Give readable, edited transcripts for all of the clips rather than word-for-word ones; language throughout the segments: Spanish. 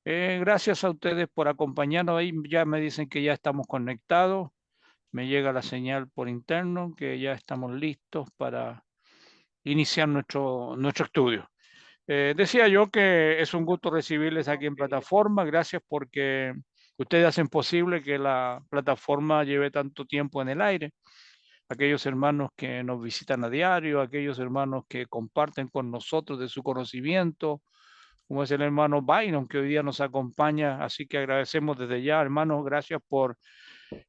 Gracias a ustedes por acompañarnos. Ahí ya me dicen que ya estamos conectados. Me llega la señal por interno que ya estamos listos para iniciar nuestro estudio. Decía yo que es un gusto recibirles aquí en plataforma. Gracias porque ustedes hacen posible que la plataforma lleve tanto tiempo en el aire. Aquellos hermanos que nos visitan a diario, aquellos hermanos que comparten con nosotros de su conocimiento, como es el hermano Byron, que hoy día nos acompaña. Así que agradecemos desde ya, hermanos, gracias por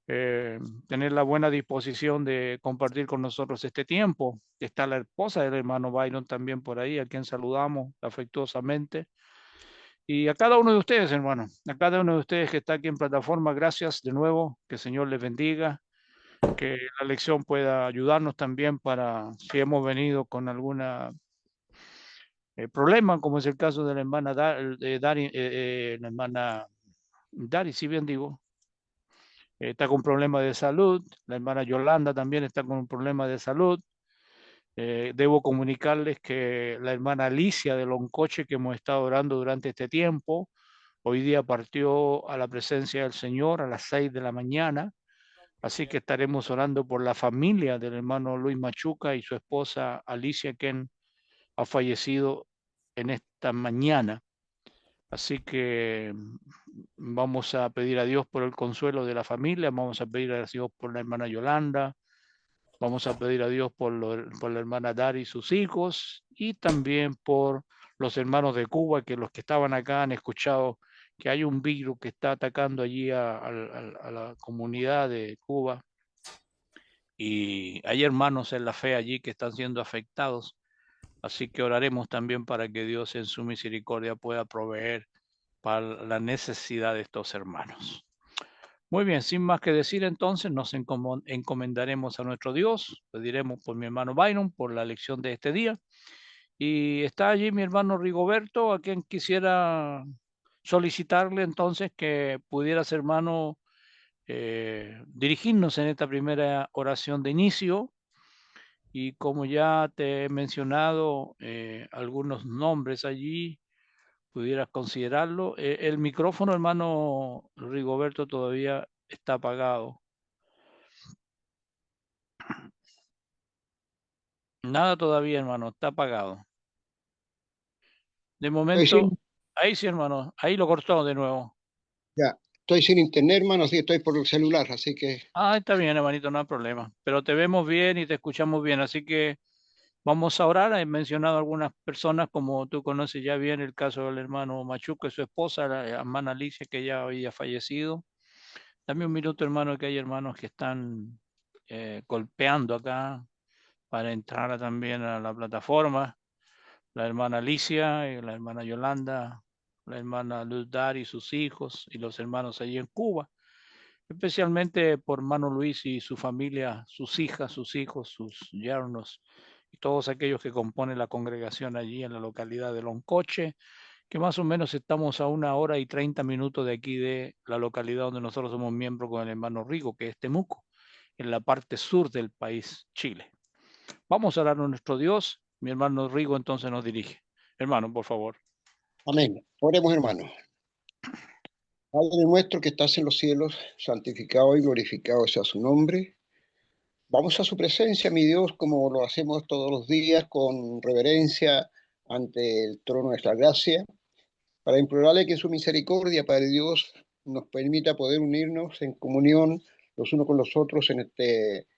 eh, tener la buena disposición de compartir con nosotros este tiempo. Está la esposa del hermano Byron también por ahí, a quien saludamos afectuosamente. Y a cada uno de ustedes, hermano, a cada uno de ustedes que está aquí en plataforma, gracias de nuevo, que el Señor les bendiga, que la lección pueda ayudarnos también para si hemos venido con alguna problema, como es el caso de la hermana Dari, la hermana Dari, si bien digo, está con problemas de salud, la hermana Yolanda también está con un problema de salud. Debo comunicarles que la hermana Alicia de Loncoche, que hemos estado orando durante este tiempo, hoy día partió a la presencia del Señor a las 6 de la mañana, así que estaremos orando por la familia del hermano Luis Machuca y su esposa Alicia, quien ha fallecido en esta mañana. Así que vamos a pedir a Dios por el consuelo de la familia, vamos a pedir a Dios por la hermana Yolanda, vamos a pedir a Dios por la hermana Dari y sus hijos y también por los hermanos de Cuba, que los que estaban acá han escuchado que hay un virus que está atacando allí a la comunidad de Cuba y hay hermanos en la fe allí que están siendo afectados. Así que oraremos también para que Dios en su misericordia pueda proveer para la necesidad de estos hermanos. Muy bien, sin más que decir entonces, nos encomendaremos a nuestro Dios, pediremos por mi hermano Byron, por la lección de este día. Y está allí mi hermano Rigoberto, a quien quisiera solicitarle entonces que pudieras, hermano, dirigirnos en esta primera oración de inicio. Y como ya te he mencionado algunos nombres allí, pudieras considerarlo. El micrófono, hermano Rigoberto, todavía está apagado. Nada todavía, hermano, está apagado. De Estoy momento, sin, ahí sí, hermano, ahí lo cortó de nuevo. ya, estoy sin internet, hermano, sí, estoy por el celular, así que Ah, está bien, hermanito, no hay problema. Pero te vemos bien y te escuchamos bien, así que vamos a orar. He mencionado algunas personas, como tú conoces ya bien el caso del hermano Machuca y su esposa, la hermana Alicia, que ya había fallecido. Dame un minuto, hermano, que hay hermanos que están golpeando acá para entrar también a la plataforma. La hermana Alicia, la hermana Yolanda, la hermana Luz Dar y sus hijos y los hermanos allí en Cuba, especialmente por hermano Luis y su familia, sus hijas, sus hijos, sus yernos y todos aquellos que componen la congregación allí en la localidad de Loncoche, que más o menos estamos a 1 hora y 30 minutos de aquí de la localidad donde nosotros somos miembros con el hermano Rigo, que es Temuco, en la parte sur del país, Chile. Vamos a orar a nuestro Dios. Mi hermano Rigo entonces nos dirige. Hermano, por favor. amén. Oremos, hermano. Padre nuestro que estás en los cielos, santificado y glorificado sea su nombre. Vamos a su presencia, mi Dios, como lo hacemos todos los días, con reverencia ante el trono de nuestra gracia, para implorarle que en su misericordia, Padre Dios, nos permita poder unirnos en comunión los unos con los otros en este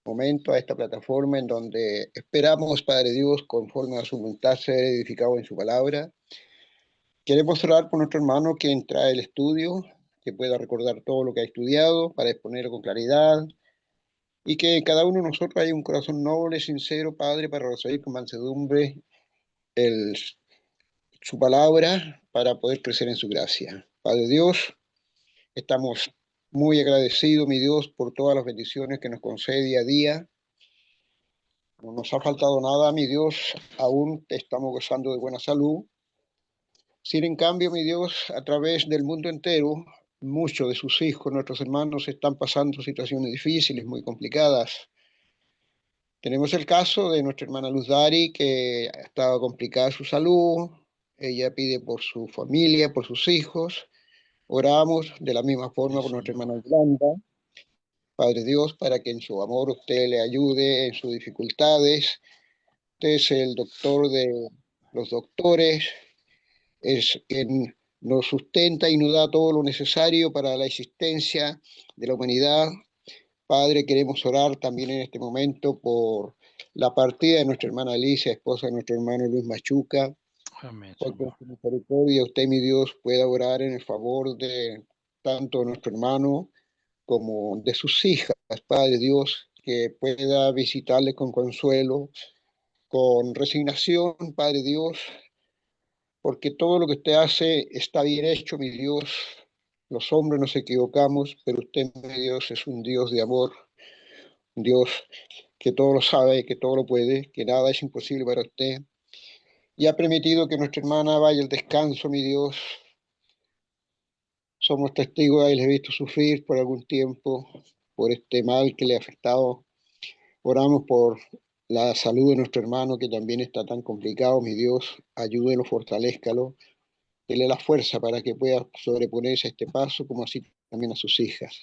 momento, a esta plataforma en donde esperamos, Padre Dios, conforme a su voluntad, ser edificado en su palabra. Queremos orar por nuestro hermano que entra al estudio, que pueda recordar todo lo que ha estudiado para exponerlo con claridad y que en cada uno de nosotros haya un corazón noble, sincero, Padre, para recibir con mansedumbre el, su palabra para poder crecer en su gracia. Padre Dios, estamos muy agradecidos, mi Dios, por todas las bendiciones que nos concede día a día. No nos ha faltado nada, mi Dios, aún estamos gozando de buena salud. Sin en cambio, mi Dios, a través del mundo entero, muchos de sus hijos, nuestros hermanos, están pasando situaciones difíciles, muy complicadas. Tenemos el caso de nuestra hermana Luz Dari, que ha estado complicada su salud. Ella pide por su familia, por sus hijos. Oramos de la misma forma Sí, por nuestra Señor. hermana Yolanda. Padre Dios, para que en su amor usted le ayude en sus dificultades. Usted es el doctor de los doctores, es quien nos sustenta y nos da todo lo necesario para la existencia de la humanidad. Padre, queremos orar también en este momento por la partida de nuestra hermana Alicia, esposa de nuestro hermano Luis Machuca, Amén, porque en Señor. su misericordia usted, mi Dios, pueda orar en el favor de tanto de nuestro hermano como de sus hijas, Padre Dios, que pueda visitarle con consuelo, con resignación, Padre Dios, porque todo lo que usted hace está bien hecho, mi Dios. Los hombres nos equivocamos, pero usted, mi Dios, es un Dios de amor, un Dios que todo lo sabe, que todo lo puede, que nada es imposible para usted. Y ha permitido que nuestra hermana vaya al descanso, mi Dios. Somos testigos, de haberle visto sufrir por algún tiempo, por este mal que le ha afectado. Oramos por la salud de nuestro hermano que también está tan complicado, mi Dios, ayúdelo, fortalézcalo, dele la fuerza para que pueda sobreponerse a este paso, como así también a sus hijas.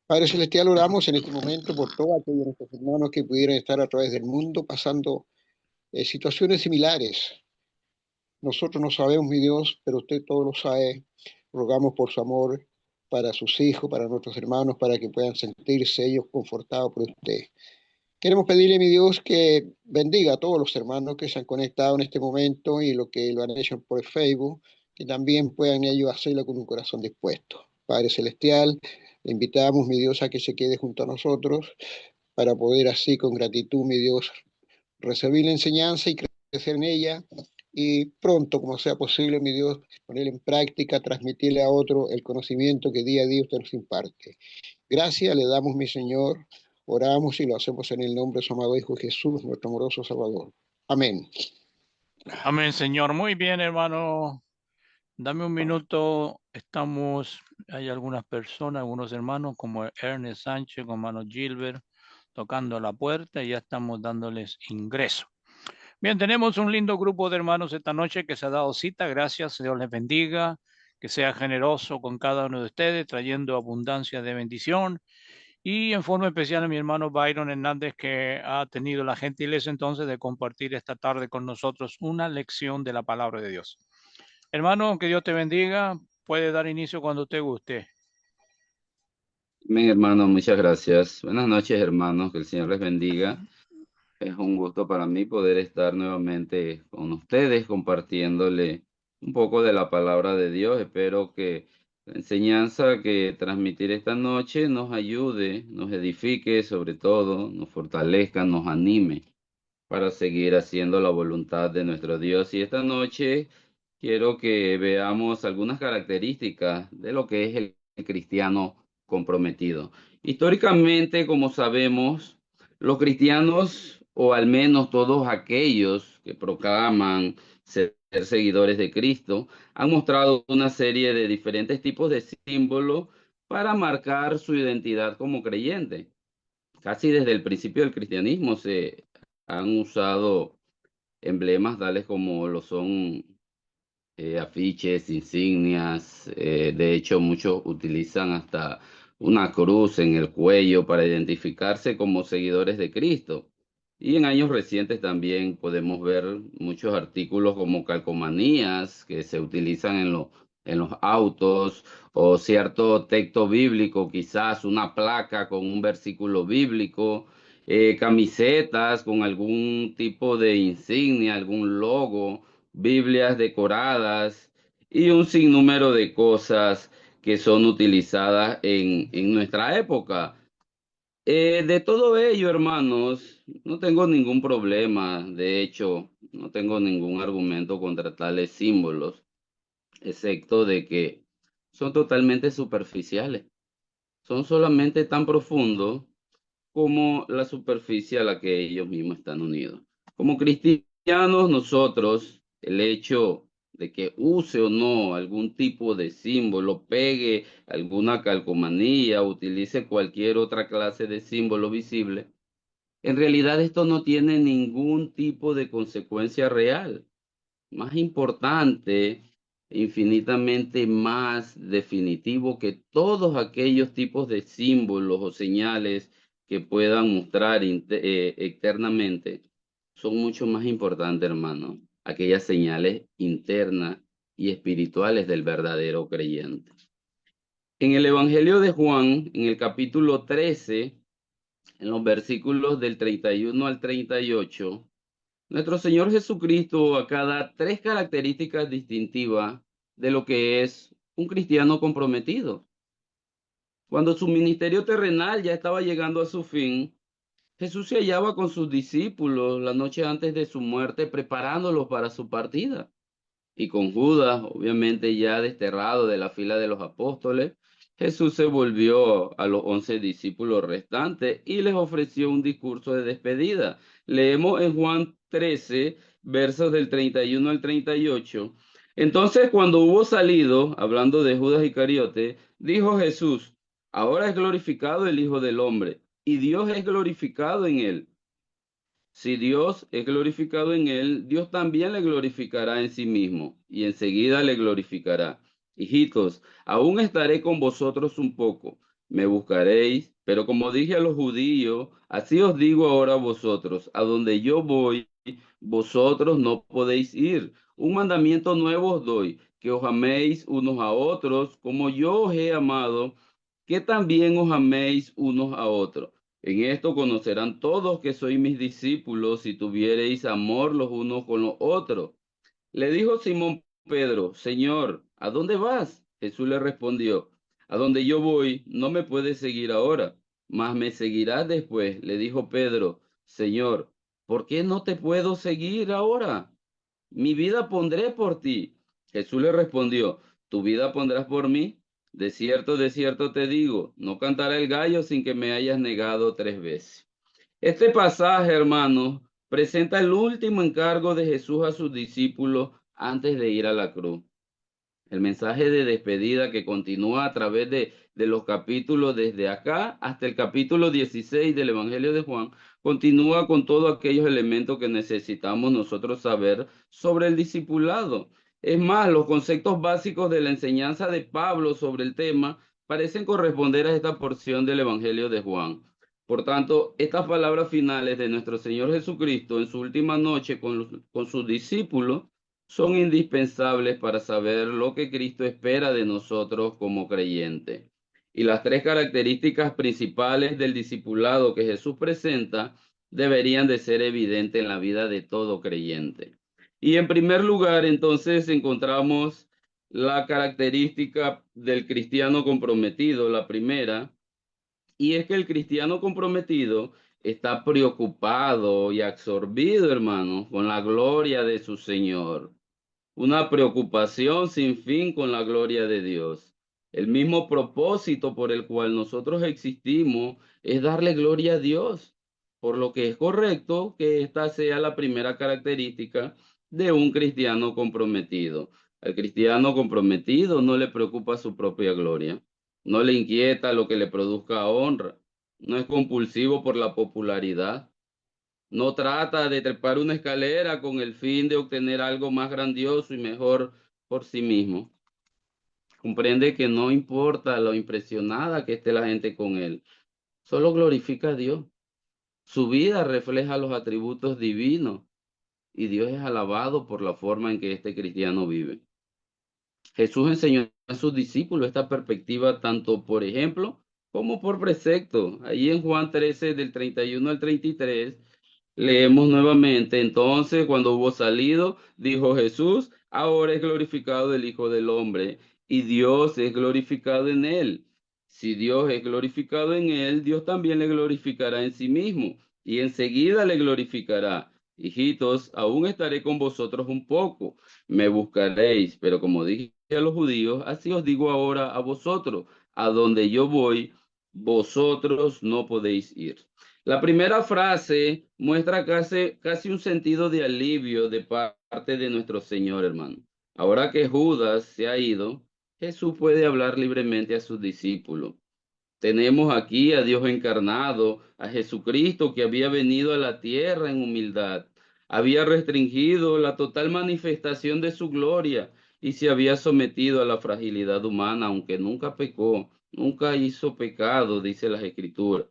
Padre Celestial, oramos en este momento por todos aquellos de nuestros hermanos que pudieran estar a través del mundo pasando situaciones similares. Nosotros no sabemos, mi Dios, pero usted todo lo sabe. Rogamos por su amor para sus hijos, para nuestros hermanos, para que puedan sentirse ellos confortados por usted. Queremos pedirle, mi Dios, que bendiga a todos los hermanos que se han conectado en este momento y los que lo han hecho por Facebook, que también puedan ellos hacerlo con un corazón dispuesto. Padre Celestial, le invitamos, mi Dios, a que se quede junto a nosotros para poder así, con gratitud, mi Dios, recibir la enseñanza y crecer en ella y pronto, como sea posible, mi Dios, poner en práctica, transmitirle a otro el conocimiento que día a día usted nos imparte. Gracias le damos, mi Señor, oramos y lo hacemos en el nombre de su amado Hijo Jesús, nuestro amoroso Salvador. Amén. Amén, Señor. Muy bien, hermano. Dame un minuto. Hay algunas personas, algunos hermanos como Ernest Sánchez, como hermano Gilbert, tocando la puerta y ya estamos dándoles ingreso. Bien, tenemos un lindo grupo de hermanos esta noche que se ha dado cita. Gracias, Dios les bendiga, que sea generoso con cada uno de ustedes, trayendo abundancia de bendición. Y en forma especial a mi hermano Byron Hernández, que ha tenido la gentileza entonces de compartir esta tarde con nosotros una lección de la palabra de Dios. Hermano, que Dios te bendiga. Puede dar inicio cuando usted guste. Amén, hermano, muchas gracias. Buenas noches, hermanos, que el Señor les bendiga. Es un gusto para mí poder estar nuevamente con ustedes compartiéndole un poco de la palabra de Dios. Espero que la enseñanza que transmitir esta noche nos ayude, nos edifique, sobre todo, nos fortalezca, nos anime para seguir haciendo la voluntad de nuestro Dios. Y esta noche quiero que veamos algunas características de lo que es el cristiano comprometido. Históricamente, como sabemos, los cristianos, o al menos todos aquellos que proclaman ser seguidores de Cristo, han mostrado una serie de diferentes tipos de símbolos para marcar su identidad como creyente. Casi desde el principio del cristianismo se han usado emblemas tales como lo son afiches, insignias. De hecho, muchos utilizan hasta una cruz en el cuello para identificarse como seguidores de Cristo. Y en años recientes también podemos ver muchos artículos como calcomanías que se utilizan en los autos, o cierto texto bíblico, quizás una placa con un versículo bíblico, camisetas con algún tipo de insignia, algún logo, Biblias decoradas y un sinnúmero de cosas que son utilizadas en nuestra época. De todo ello, hermanos, no tengo ningún problema. De hecho, no tengo ningún argumento contra tales símbolos, excepto de que son totalmente superficiales. Son solamente tan profundos como la superficie a la que ellos mismos están unidos. Como cristianos, nosotros, el hecho de que use o no algún tipo de símbolo, pegue alguna calcomanía, utilice cualquier otra clase de símbolo visible, en realidad esto no tiene ningún tipo de consecuencia real. más importante, infinitamente más definitivo que todos aquellos tipos de símbolos o señales que puedan mostrar externamente, son mucho más importantes, hermano, aquellas señales internas y espirituales del verdadero creyente. En el Evangelio de Juan, en el capítulo 13, en los versículos del 31 al 38, nuestro Señor Jesucristo acá da tres características distintivas de lo que es un cristiano comprometido. Cuando su ministerio terrenal ya estaba llegando a su fin, Jesús se hallaba con sus discípulos la noche antes de su muerte, preparándolos para su partida. Y con Judas, obviamente ya desterrado de la fila de los apóstoles, Jesús se volvió a los 11 discípulos restantes y les ofreció un discurso de despedida. Leemos en Juan 13, versos del 31 al 38. Entonces, cuando hubo salido, hablando de Judas Iscariote, dijo Jesús: ahora es glorificado el Hijo del Hombre, y Dios es glorificado en él. Si Dios es glorificado en él, Dios también le glorificará en sí mismo, y enseguida le glorificará. Hijitos, aún estaré con vosotros un poco, me buscaréis, pero como dije a los judíos, así os digo ahora a vosotros: a donde yo voy, vosotros no podéis ir. Un mandamiento nuevo os doy, que os améis unos a otros, como yo os he amado, que también os améis unos a otros. En esto conocerán todos que sois mis discípulos, si tuviereis amor los unos con los otros. Le dijo Simón Pedro: Señor, ¿a dónde vas? Jesús le respondió: a donde yo voy, no me puedes seguir ahora, mas me seguirás después. Le dijo Pedro: Señor, ¿por qué no te puedo seguir ahora? Mi vida pondré por ti. Jesús le respondió: ¿tu vida pondrás por mí? De cierto te digo, no cantará el gallo sin que me hayas negado 3 veces. Este pasaje, hermanos, presenta el último encargo de Jesús a sus discípulos antes de ir a la cruz. El mensaje de despedida que continúa a través de los capítulos desde acá hasta el capítulo 16 del Evangelio de Juan, continúa con todos aquellos elementos que necesitamos nosotros saber sobre el discipulado. Es más, los conceptos básicos de la enseñanza de Pablo sobre el tema parecen corresponder a esta porción del Evangelio de Juan. Por tanto, estas palabras finales de nuestro Señor Jesucristo en su última noche con sus discípulos son indispensables para saber lo que Cristo espera de nosotros como creyentes. Y las tres características principales del discipulado que Jesús presenta deberían de ser evidentes en la vida de todo creyente. Y en primer lugar, entonces, encontramos la característica del cristiano comprometido, la primera, y es que el cristiano comprometido está preocupado y absorbido, hermano, con la gloria de su Señor. Una preocupación sin fin con la gloria de Dios. El mismo propósito por el cual nosotros existimos es darle gloria a Dios, por lo que es correcto que esta sea la primera característica de un cristiano comprometido. Al cristiano comprometido no le preocupa su propia gloria, no le inquieta lo que le produzca honra, no es compulsivo por la popularidad, no trata de trepar una escalera con el fin de obtener algo más grandioso y mejor por sí mismo. Comprende que no importa lo impresionada que esté la gente con él, solo glorifica a Dios. Su vida refleja los atributos divinos y Dios es alabado por la forma en que este cristiano vive. Jesús enseñó a sus discípulos esta perspectiva tanto por ejemplo como por precepto. Ahí en Juan 13, del 31 al 33, leemos nuevamente: entonces, cuando hubo salido, dijo Jesús: ahora es glorificado el Hijo del Hombre, y Dios es glorificado en él. Si Dios es glorificado en él, Dios también le glorificará en sí mismo, y enseguida le glorificará. Hijitos, aún estaré con vosotros un poco, me buscaréis, pero como dije a los judíos, así os digo ahora a vosotros: a donde yo voy, vosotros no podéis ir. La primera frase muestra casi un sentido de alivio de parte de nuestro Señor, hermano. Ahora que Judas se ha ido, Jesús puede hablar libremente a sus discípulos. Tenemos aquí a Dios encarnado, a Jesucristo que había venido a la tierra en humildad, había restringido la total manifestación de su gloria y se había sometido a la fragilidad humana, aunque nunca pecó, nunca hizo pecado, dice las Escrituras.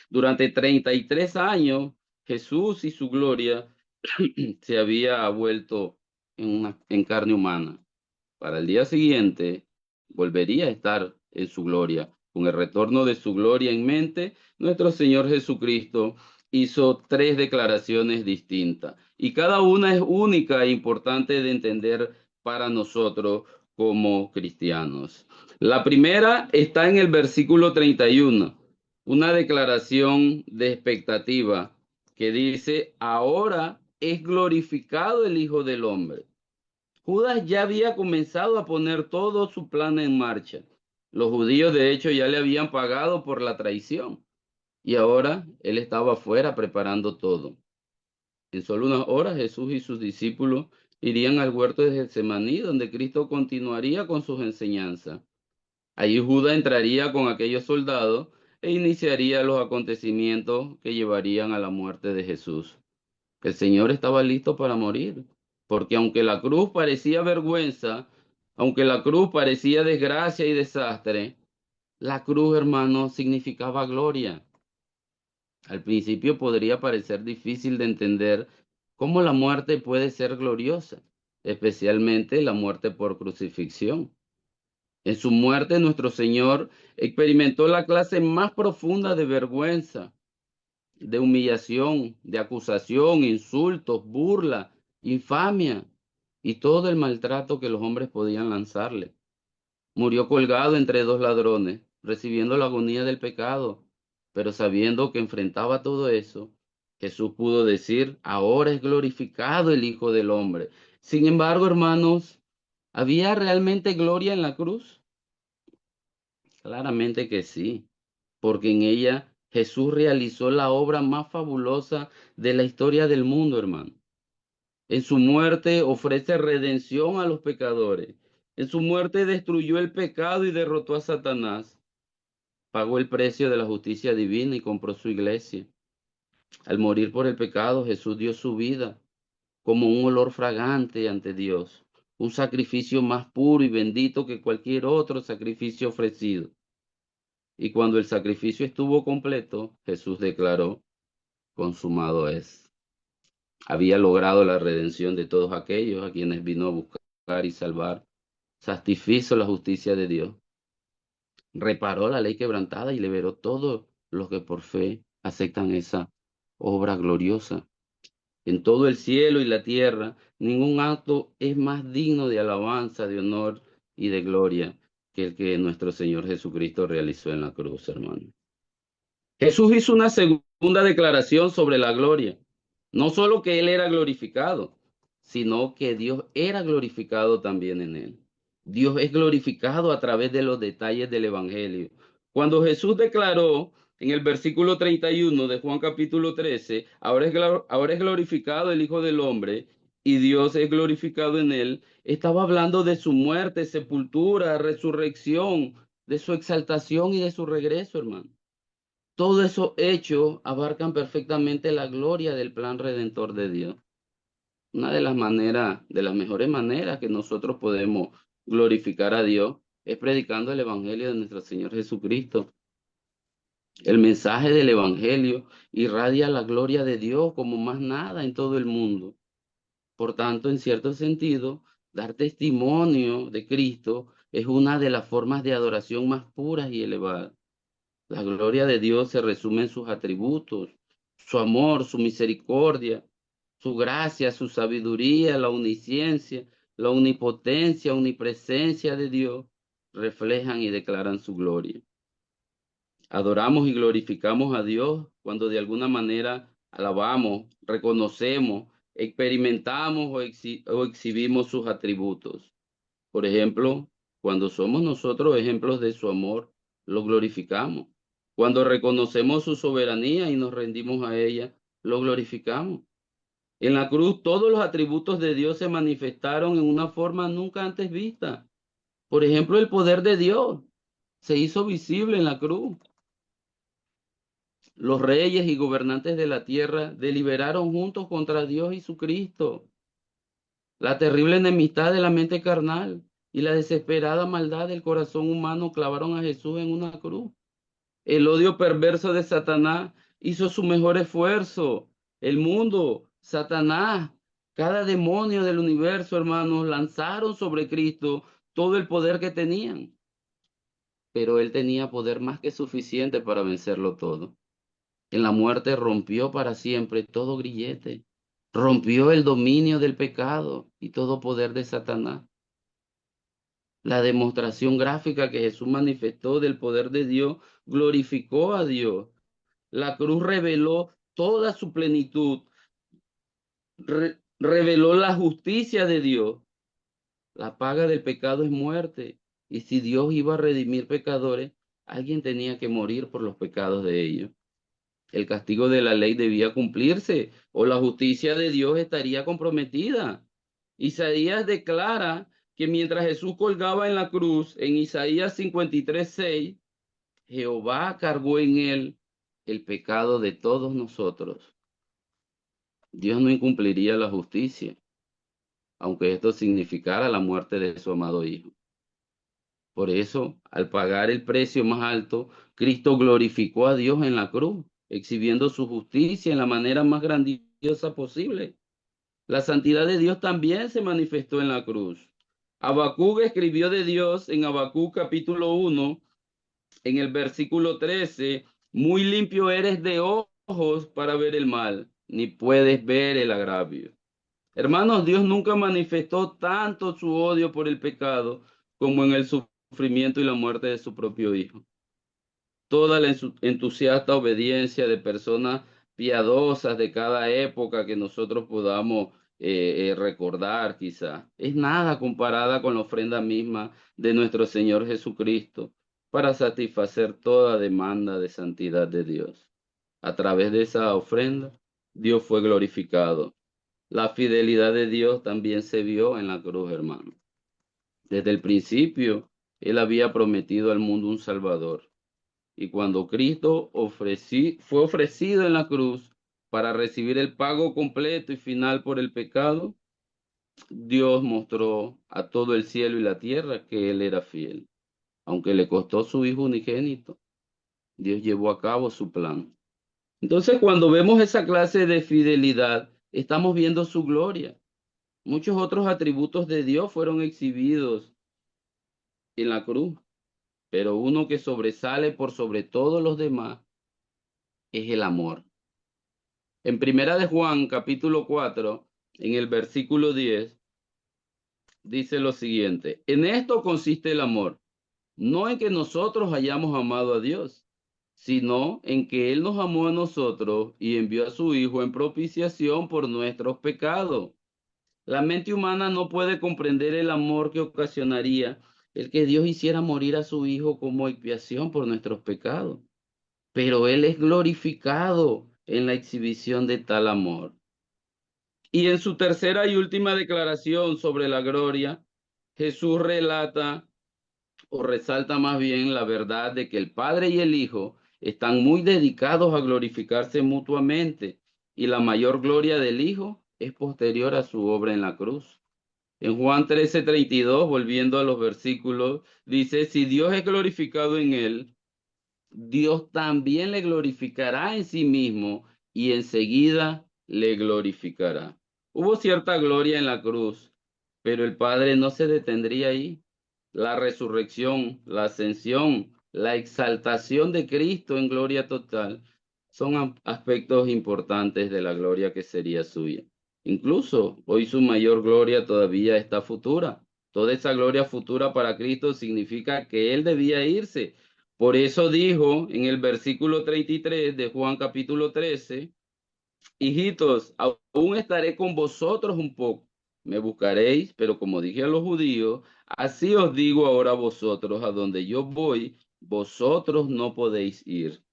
Durante 33 años, Jesús y su gloria se había vuelto en carne humana. Para el día siguiente, volvería a estar en su gloria. Con el retorno de su gloria en mente, nuestro Señor Jesucristo hizo 3 declaraciones distintas. Y cada una es única e importante de entender para nosotros como cristianos. La primera está en el versículo 31, una declaración de expectativa que dice: ahora es glorificado el Hijo del Hombre. Judas ya había comenzado a poner todo su plan en marcha. Los judíos, de hecho, ya le habían pagado por la traición. Y ahora él estaba afuera preparando todo. En solo unas horas, Jesús y sus discípulos irían al huerto de Getsemaní, donde Cristo continuaría con sus enseñanzas. Allí Judas entraría con aquellos soldados e iniciaría los acontecimientos que llevarían a la muerte de Jesús. El Señor estaba listo para morir, porque aunque la cruz parecía vergüenza, aunque la cruz parecía desgracia y desastre, la cruz, hermano, significaba gloria. Al principio podría parecer difícil de entender cómo la muerte puede ser gloriosa, especialmente la muerte por crucifixión. En su muerte, nuestro Señor experimentó la clase más profunda de vergüenza, de humillación, de acusación, insultos, burla, infamia y todo el maltrato que los hombres podían lanzarle. Murió colgado entre 2 ladrones, recibiendo la agonía del pecado, pero sabiendo que enfrentaba todo eso, Jesús pudo decir: ahora es glorificado el Hijo del Hombre. Sin embargo, hermanos, ¿había realmente gloria en la cruz? Claramente que sí, porque en ella Jesús realizó la obra más fabulosa de la historia del mundo, hermano. En su muerte ofrece redención a los pecadores. En su muerte destruyó el pecado y derrotó a Satanás. Pagó el precio de la justicia divina y compró su iglesia. Al morir por el pecado, Jesús dio su vida como un olor fragante ante Dios, un sacrificio más puro y bendito que cualquier otro sacrificio ofrecido. Y cuando el sacrificio estuvo completo, Jesús declaró: consumado es. Había logrado la redención de todos aquellos a quienes vino a buscar y salvar. Satisfizo la justicia de Dios. Reparó la ley quebrantada y liberó a todos los que por fe aceptan esa obra gloriosa. En todo el cielo y la tierra, ningún acto es más digno de alabanza, de honor y de gloria que el que nuestro Señor Jesucristo realizó en la cruz, hermano. Jesús hizo una segunda declaración sobre la gloria. No solo que Él era glorificado, sino que Dios era glorificado también en Él. Dios es glorificado a través de los detalles del Evangelio. Cuando Jesús declaró en el versículo 31 de Juan capítulo 13, ahora es glorificado el Hijo del Hombre y Dios es glorificado en Él, estaba hablando de su muerte, sepultura, resurrección, de su exaltación y de su regreso, hermano. Todos esos hechos abarcan perfectamente la gloria del plan redentor de Dios. Una de las maneras, de las mejores maneras que nosotros podemos glorificar a Dios es predicando el Evangelio de nuestro Señor Jesucristo. El mensaje del Evangelio irradia la gloria de Dios como más nada en todo el mundo. Por tanto, en cierto sentido, dar testimonio de Cristo es una de las formas de adoración más puras y elevadas. La gloria de Dios se resume en sus atributos: su amor, su misericordia, su gracia, su sabiduría, la omnisciencia, la omnipotencia, omnipresencia de Dios, reflejan y declaran su gloria. Adoramos y glorificamos a Dios cuando de alguna manera alabamos, reconocemos, experimentamos o exhibimos sus atributos. Por ejemplo, cuando somos nosotros ejemplos de su amor, lo glorificamos. Cuando reconocemos su soberanía y nos rendimos a ella, lo glorificamos. En la cruz, todos los atributos de Dios se manifestaron en una forma nunca antes vista. Por ejemplo, el poder de Dios se hizo visible en la cruz. Los reyes y gobernantes de la tierra deliberaron juntos contra Dios y su Cristo. La terrible enemistad de la mente carnal y la desesperada maldad del corazón humano clavaron a Jesús en una cruz. El odio perverso de Satanás hizo su mejor esfuerzo. El mundo, Satanás, cada demonio del universo, hermanos, lanzaron sobre Cristo todo el poder que tenían. Pero él tenía poder más que suficiente para vencerlo todo. En la muerte rompió para siempre todo grillete. Rompió el dominio del pecado y todo poder de Satanás. La demostración gráfica que Jesús manifestó del poder de Dios glorificó a Dios. La cruz reveló toda su plenitud, reveló la justicia de Dios. La paga del pecado es muerte. Y si Dios iba a redimir pecadores, alguien tenía que morir por los pecados de ellos. El castigo de la ley debía cumplirse o la justicia de Dios estaría comprometida. Isaías declara que mientras Jesús colgaba en la cruz, en Isaías 53:6, Jehová cargó en él el pecado de todos nosotros. Dios no incumpliría la justicia, aunque esto significara la muerte de su amado Hijo. Por eso, al pagar el precio más alto, Cristo glorificó a Dios en la cruz, exhibiendo su justicia en la manera más grandiosa posible. La santidad de Dios también se manifestó en la cruz. Habacuc escribió de Dios en Habacuc capítulo 1, en el versículo 13, muy limpio eres de ojos para ver el mal, ni puedes ver el agravio. Hermanos, Dios nunca manifestó tanto su odio por el pecado como en el sufrimiento y la muerte de su propio Hijo. Toda la entusiasta obediencia de personas piadosas de cada época que nosotros podamos recordar quizá, es nada comparada con la ofrenda misma de nuestro Señor Jesucristo para satisfacer toda demanda de santidad de Dios. A través de esa ofrenda, Dios fue glorificado. La fidelidad de Dios también se vio en la cruz, hermano. Desde el principio, Él había prometido al mundo un Salvador. Y cuando Cristo fue ofrecido en la cruz para recibir el pago completo y final por el pecado, Dios mostró a todo el cielo y la tierra que Él era fiel. Aunque le costó su Hijo unigénito, Dios llevó a cabo su plan. Entonces, cuando vemos esa clase de fidelidad, estamos viendo su gloria. Muchos otros atributos de Dios fueron exhibidos en la cruz, pero uno que sobresale por sobre todos los demás es el amor. En Primera de Juan, capítulo 4, en el versículo 10, dice lo siguiente: en esto consiste el amor, no en que nosotros hayamos amado a Dios, sino en que Él nos amó a nosotros y envió a su Hijo en propiciación por nuestros pecados. La mente humana no puede comprender el amor que ocasionaría el que Dios hiciera morir a su Hijo como expiación por nuestros pecados. Pero Él es glorificado en la exhibición de tal amor. Y en su tercera y última declaración sobre la gloria, Jesús relata o resalta más bien la verdad de que el Padre y el Hijo están muy dedicados a glorificarse mutuamente y la mayor gloria del Hijo es posterior a su obra en la cruz. En Juan 13:32, volviendo a los versículos, dice: si Dios es glorificado en él, Dios también le glorificará en sí mismo y enseguida le glorificará. Hubo cierta gloria en la cruz, pero el Padre no se detendría ahí. La resurrección, la ascensión, la exaltación de Cristo en gloria total son aspectos importantes de la gloria que sería suya. Incluso hoy su mayor gloria todavía está futura. Toda esa gloria futura para Cristo significa que Él debía irse. Por eso dijo en el versículo 33 de Juan capítulo 13: hijitos, aún estaré con vosotros un poco. Me buscaréis, pero como dije a los judíos, así os digo ahora a vosotros: a donde yo voy, vosotros no podéis ir.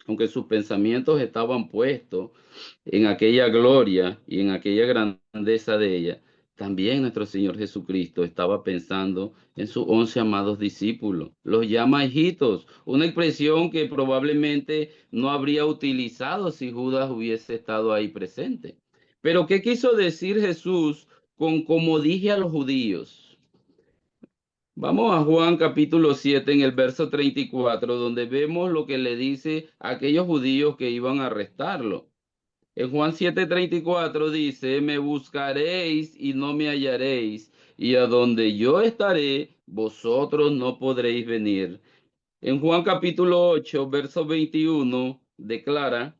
Aunque sus pensamientos estaban puestos en aquella gloria y en aquella grandeza de ella, también nuestro Señor Jesucristo estaba pensando en sus 11 amados discípulos. Los llama hijitos, una expresión que probablemente no habría utilizado si Judas hubiese estado ahí presente. Pero ¿qué quiso decir Jesús con como dije a los judíos? Vamos a Juan capítulo 7 en el verso 34, donde vemos lo que le dice a aquellos judíos que iban a arrestarlo. En Juan 7:34 dice, me buscaréis y no me hallaréis, y a donde yo estaré, vosotros no podréis venir. En Juan capítulo 8, verso 21, declara,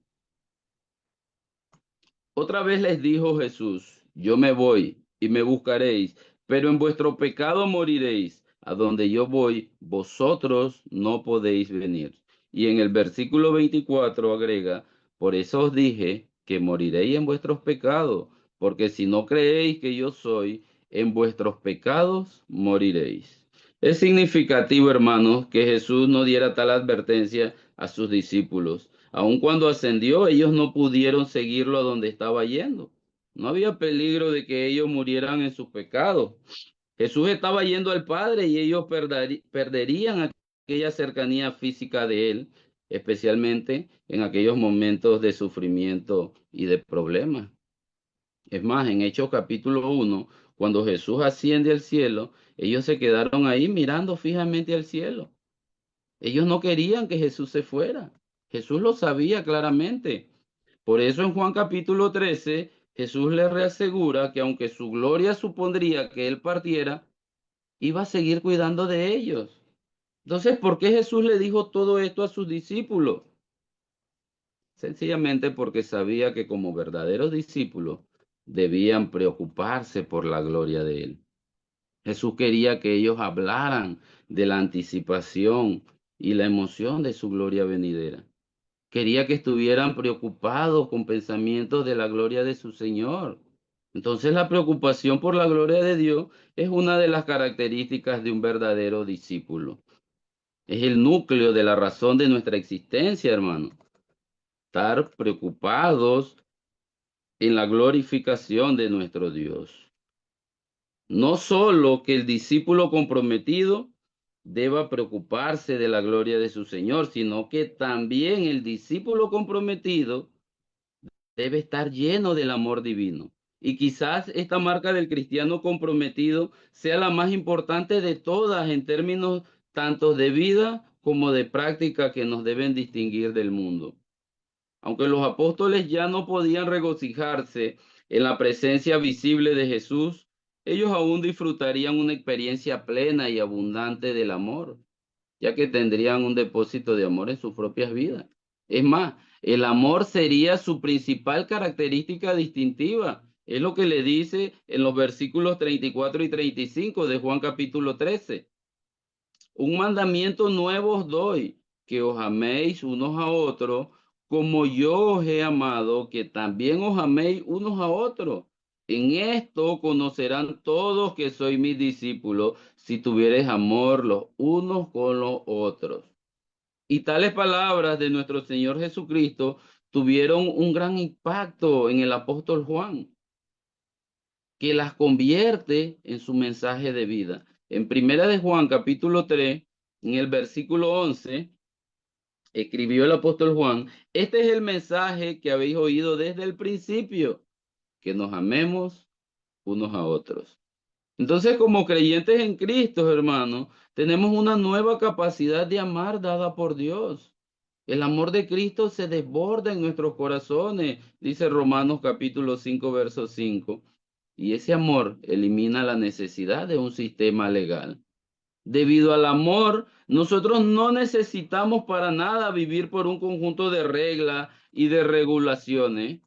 otra vez les dijo Jesús, yo me voy y me buscaréis, pero en vuestro pecado moriréis. A donde yo voy, vosotros no podéis venir. Y en el versículo 24 agrega, por eso os dije que moriréis en vuestros pecados, porque si no creéis que yo soy, en vuestros pecados moriréis. Es significativo, hermanos, que Jesús no diera tal advertencia a sus discípulos. Aun cuando ascendió, ellos no pudieron seguirlo a donde estaba yendo. No había peligro de que ellos murieran en sus pecados. Jesús estaba yendo al Padre y ellos perderían aquella cercanía física de Él, especialmente en aquellos momentos de sufrimiento y de problemas. Es más, en Hechos capítulo 1, cuando Jesús asciende al cielo, ellos se quedaron ahí mirando fijamente al cielo. Ellos no querían que Jesús se fuera. Jesús lo sabía claramente. Por eso en Juan capítulo 13, Jesús les reasegura que aunque su gloria supondría que Él partiera, iba a seguir cuidando de ellos. Entonces, ¿por qué Jesús le dijo todo esto a sus discípulos? Sencillamente porque sabía que como verdaderos discípulos debían preocuparse por la gloria de Él. Jesús quería que ellos hablaran de la anticipación y la emoción de su gloria venidera. Quería que estuvieran preocupados con pensamientos de la gloria de su Señor. Entonces la preocupación por la gloria de Dios es una de las características de un verdadero discípulo. Es el núcleo de la razón de nuestra existencia, hermano. Estar preocupados en la glorificación de nuestro Dios. No solo que el discípulo comprometido deba preocuparse de la gloria de su Señor, sino que también el discípulo comprometido debe estar lleno del amor divino. Y quizás esta marca del cristiano comprometido sea la más importante de todas en términos tanto de vida como de práctica que nos deben distinguir del mundo. Aunque los apóstoles ya no podían regocijarse en la presencia visible de Jesús, ellos aún disfrutarían una experiencia plena y abundante del amor, ya que tendrían un depósito de amor en sus propias vidas. Es más, el amor sería su principal característica distintiva. Es lo que le dice en los versículos 34 y 35 de Juan capítulo 13. Un mandamiento nuevo os doy, que os améis unos a otros, como yo os he amado, que también os améis unos a otros. En esto conocerán todos que sois mis discípulos, si tuviereis amor los unos con los otros. Y tales palabras de nuestro Señor Jesucristo tuvieron un gran impacto en el apóstol Juan, que las convierte en su mensaje de vida. En Primera de Juan, capítulo 3, en el versículo 11, escribió el apóstol Juan, este es el mensaje que habéis oído desde el principio, que nos amemos unos a otros. Entonces, como creyentes en Cristo, hermanos, tenemos una nueva capacidad de amar dada por Dios. El amor de Cristo se desborda en nuestros corazones, dice Romanos capítulo 5, verso 5. Y ese amor elimina la necesidad de un sistema legal. Debido al amor, nosotros no necesitamos para nada vivir por un conjunto de reglas y de regulaciones.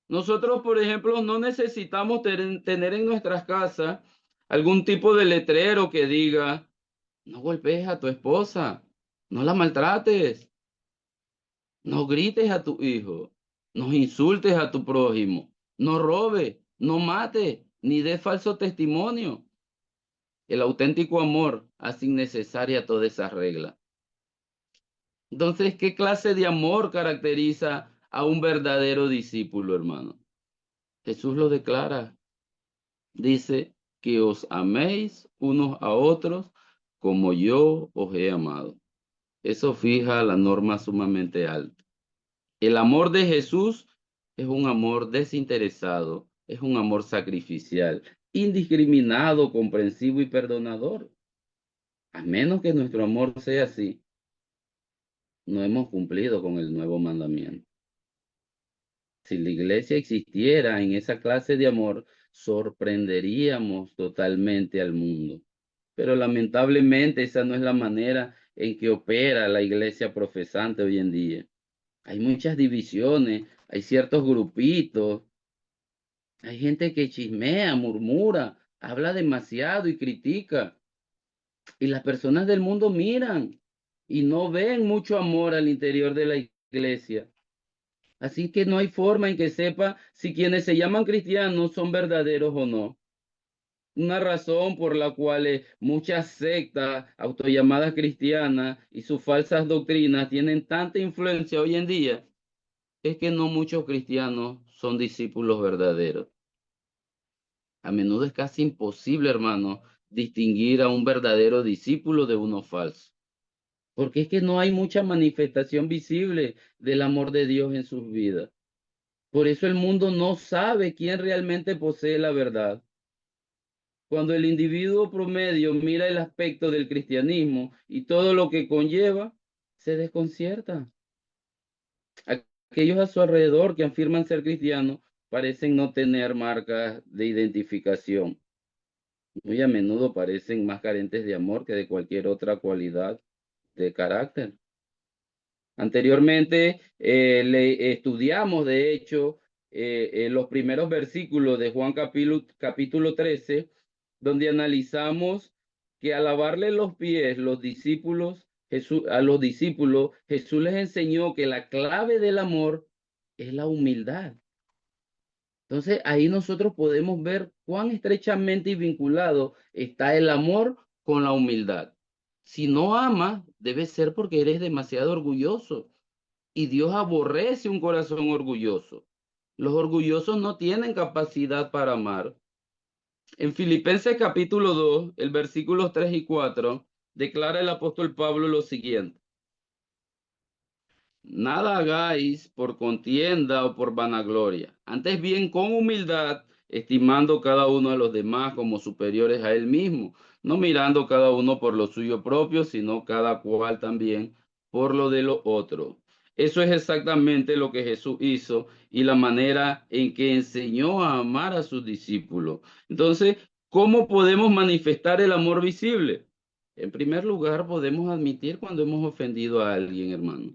Nosotros, por ejemplo, no necesitamos tener en nuestras casas algún tipo de letrero que diga, no golpees a tu esposa, no la maltrates, no grites a tu hijo, no insultes a tu prójimo, no robes, no mates, ni des falso testimonio. El auténtico amor hace innecesaria toda esa regla. Entonces, ¿qué clase de amor caracteriza a un verdadero discípulo, hermano? Jesús lo declara. dice que os améis unos a otros como yo os he amado. Eso fija la norma sumamente alta. El amor de Jesús es un amor desinteresado, es un amor sacrificial, indiscriminado, comprensivo y perdonador. A menos que nuestro amor sea así, no hemos cumplido con el nuevo mandamiento. Si la iglesia existiera en esa clase de amor, sorprenderíamos totalmente al mundo. Pero lamentablemente esa no es la manera en que opera la iglesia profesante hoy en día. Hay muchas divisiones, hay ciertos grupitos, hay gente que chismea, murmura, habla demasiado y critica. Y las personas del mundo miran y no ven mucho amor al interior de la iglesia. Así que no hay forma en que sepa si quienes se llaman cristianos son verdaderos o no. Una razón por la cual muchas sectas autollamadas cristianas y sus falsas doctrinas tienen tanta influencia hoy en día es que no muchos cristianos son discípulos verdaderos. A menudo es casi imposible, hermano, distinguir a un verdadero discípulo de uno falso, porque es que no hay mucha manifestación visible del amor de Dios en sus vidas. Por eso el mundo no sabe quién realmente posee la verdad. Cuando el individuo promedio mira el aspecto del cristianismo y todo lo que conlleva, se desconcierta. Aquellos a su alrededor que afirman ser cristianos parecen no tener marcas de identificación. Muy a menudo parecen más carentes de amor que de cualquier otra cualidad de carácter. Anteriormente estudiamos, de hecho, los primeros versículos de Juan capítulo 13, donde analizamos que al lavarle los pies a los discípulos, Jesús les enseñó que la clave del amor es la humildad. Entonces ahí nosotros podemos ver cuán estrechamente vinculado está el amor con la humildad. Si no amas, debe ser porque eres demasiado orgulloso. Y Dios aborrece un corazón orgulloso. Los orgullosos no tienen capacidad para amar. En Filipenses capítulo 2, el versículos 3 y 4, declara el apóstol Pablo lo siguiente. Nada hagáis por contienda o por vanagloria, antes bien con humildad, estimando cada uno a los demás como superiores a él mismo, no mirando cada uno por lo suyo propio, sino cada cual también por lo de los otros. Eso es exactamente lo que Jesús hizo y la manera en que enseñó a amar a sus discípulos. Entonces, ¿cómo podemos manifestar el amor visible? En primer lugar, podemos admitir cuando hemos ofendido a alguien, hermano.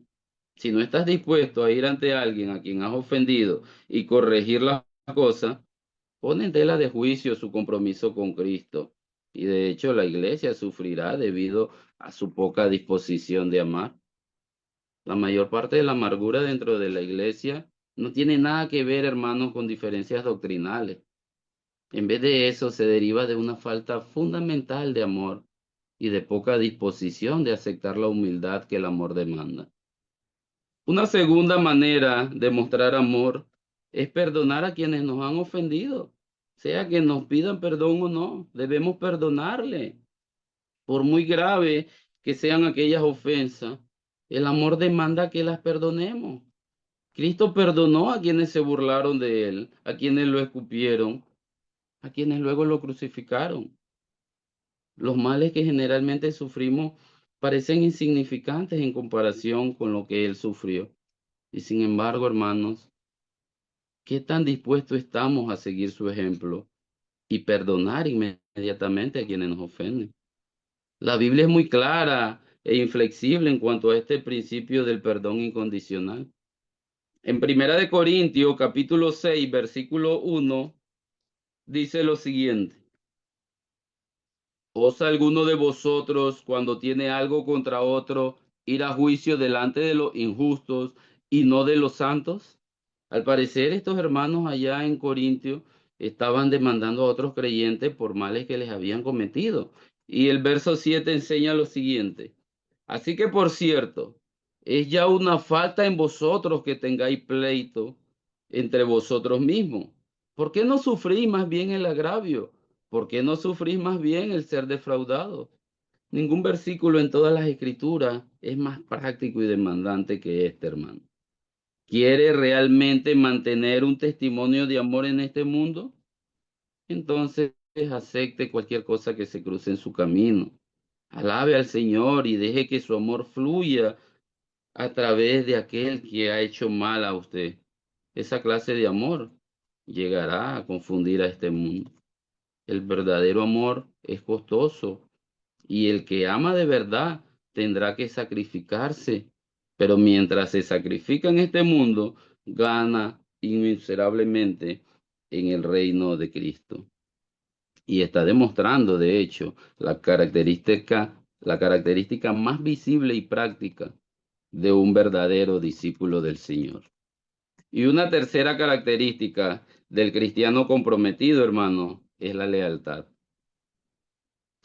Si no estás dispuesto a ir ante alguien a quien has ofendido y corregir las cosas, pone en tela de juicio su compromiso con Cristo. Y de hecho la iglesia sufrirá debido a su poca disposición de amar. La mayor parte de la amargura dentro de la iglesia no tiene nada que ver, hermanos, con diferencias doctrinales. En vez de eso, se deriva de una falta fundamental de amor y de poca disposición de aceptar la humildad que el amor demanda. Una segunda manera de mostrar amor es perdonar a quienes nos han ofendido, sea que nos pidan perdón o no, debemos perdonarle. Por muy grave que sean aquellas ofensas, el amor demanda que las perdonemos. Cristo perdonó a quienes se burlaron de él, a quienes lo escupieron, a quienes luego lo crucificaron. Los males que generalmente sufrimos parecen insignificantes en comparación con lo que él sufrió. Y sin embargo, hermanos, ¿qué tan dispuestos estamos a seguir su ejemplo y perdonar inmediatamente a quienes nos ofenden? La Biblia es muy clara e inflexible en cuanto a este principio del perdón incondicional. En Primera de Corintios, capítulo 6, versículo 1, dice lo siguiente. ¿Osa alguno de vosotros, cuando tiene algo contra otro, ir a juicio delante de los injustos y no de los santos? Al parecer, estos hermanos allá en Corintio estaban demandando a otros creyentes por males que les habían cometido. Y el verso 7 enseña lo siguiente. Así que, por cierto, es ya una falta en vosotros que tengáis pleito entre vosotros mismos. ¿Por qué no sufrís más bien el agravio? ¿Por qué no sufrís más bien el ser defraudado? Ningún versículo en todas las escrituras es más práctico y demandante que este, hermano. ¿Quiere realmente mantener un testimonio de amor en este mundo? Entonces acepte cualquier cosa que se cruce en su camino. Alabe al Señor y deje que su amor fluya a través de aquel que ha hecho mal a usted. Esa clase de amor llegará a confundir a este mundo. El verdadero amor es costoso y el que ama de verdad tendrá que sacrificarse. Pero mientras se sacrifica en este mundo, gana inmiserablemente en el reino de Cristo. Y está demostrando, de hecho, la característica más visible y práctica de un verdadero discípulo del Señor. Y una tercera característica del cristiano comprometido, hermano, es la lealtad.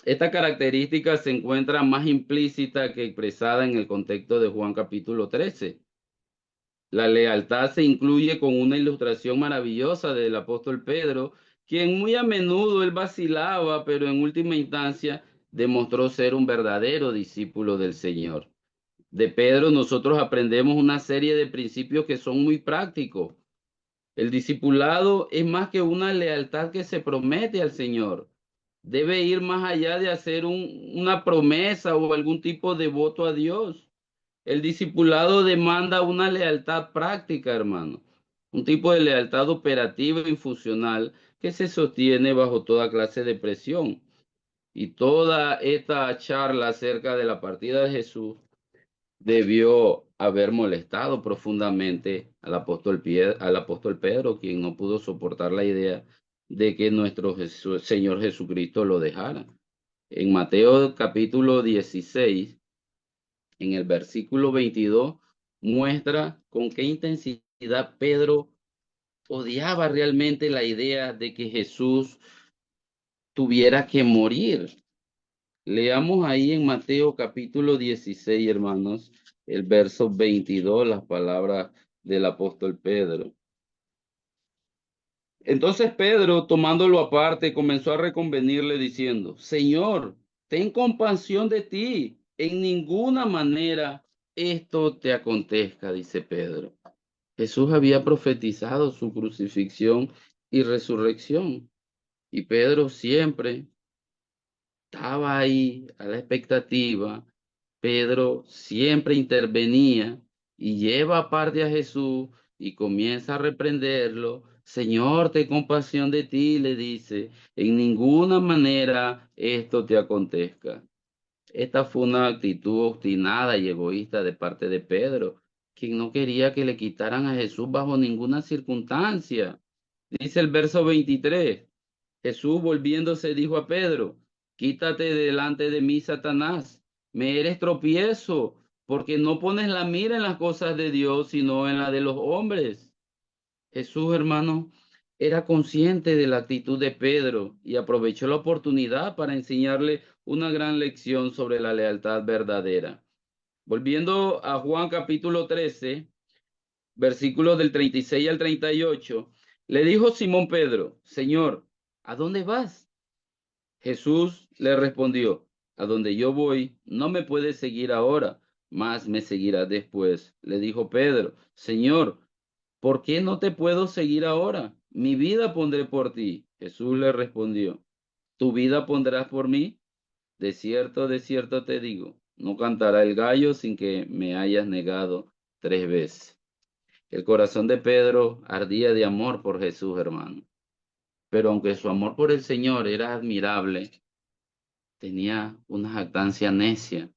Esta característica se encuentra más implícita que expresada en el contexto de Juan capítulo 13. La lealtad se incluye con una ilustración maravillosa del apóstol Pedro, quien muy a menudo él vacilaba, pero en última instancia demostró ser un verdadero discípulo del Señor. De Pedro nosotros aprendemos una serie de principios que son muy prácticos. El discipulado es más que una lealtad que se promete al Señor. Debe ir más allá de hacer una promesa o algún tipo de voto a Dios. El discipulado demanda una lealtad práctica, hermano. Un tipo de lealtad operativa y funcional que se sostiene bajo toda clase de presión. Y toda esta charla acerca de la partida de Jesús debió haber molestado profundamente al apóstol Pedro, quien no pudo soportar la idea de que nuestro Señor Jesucristo lo dejara. En Mateo capítulo 16, en el versículo 22, muestra con qué intensidad Pedro odiaba realmente la idea de que Jesús tuviera que morir. Leamos ahí en Mateo capítulo 16, hermanos, el verso 22, las palabras del apóstol Pedro. Entonces Pedro, tomándolo aparte, comenzó a reconvenirle diciendo, Señor, ten compasión de ti, en ninguna manera esto te acontezca, dice Pedro. Jesús había profetizado su crucifixión y resurrección, y Pedro siempre estaba ahí a la expectativa. Pedro siempre intervenía y lleva aparte a Jesús y comienza a reprenderlo. Señor, ten compasión de ti, le dice, en ninguna manera esto te acontezca. Esta fue una actitud obstinada y egoísta de parte de Pedro, quien no quería que le quitaran a Jesús bajo ninguna circunstancia. Dice el verso 23. Jesús volviéndose dijo a Pedro, quítate delante de mí, Satanás, me eres tropiezo, porque no pones la mira en las cosas de Dios, sino en la de los hombres. Jesús, hermano, era consciente de la actitud de Pedro y aprovechó la oportunidad para enseñarle una gran lección sobre la lealtad verdadera. Volviendo a Juan capítulo 13, versículos del 36 al 38, le dijo Simón Pedro, Señor, ¿a dónde vas? Jesús le respondió, a donde yo voy, no me puedes seguir ahora, mas me seguirás después. Le dijo Pedro, Señor, ¿por qué no te puedo seguir ahora? Mi vida pondré por ti. Jesús le respondió, ¿tu vida pondrás por mí? De cierto te digo, no cantará el gallo sin que me hayas negado 3 veces. El corazón de Pedro ardía de amor por Jesús, hermano. Pero aunque su amor por el Señor era admirable, tenía una jactancia necia.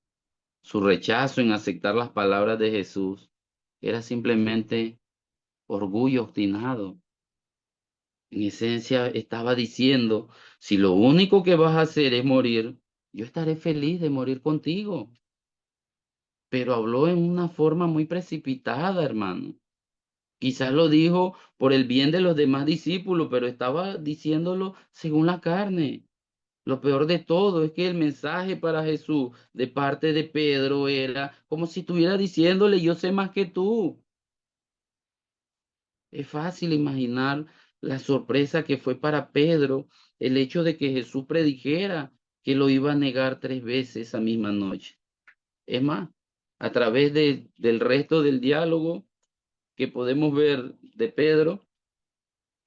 Su rechazo en aceptar las palabras de Jesús era simplemente orgullo obstinado. En esencia estaba diciendo, si lo único que vas a hacer es morir, yo estaré feliz de morir contigo. Pero habló en una forma muy precipitada, hermano. Quizás lo dijo por el bien de los demás discípulos, pero estaba diciéndolo según la carne. Lo peor de todo es que el mensaje para Jesús de parte de Pedro era como si estuviera diciéndole, yo sé más que tú. Es fácil imaginar la sorpresa que fue para Pedro el hecho de que Jesús predijera que lo iba a negar 3 veces esa misma noche. Es más, a través del resto del diálogo que podemos ver de Pedro,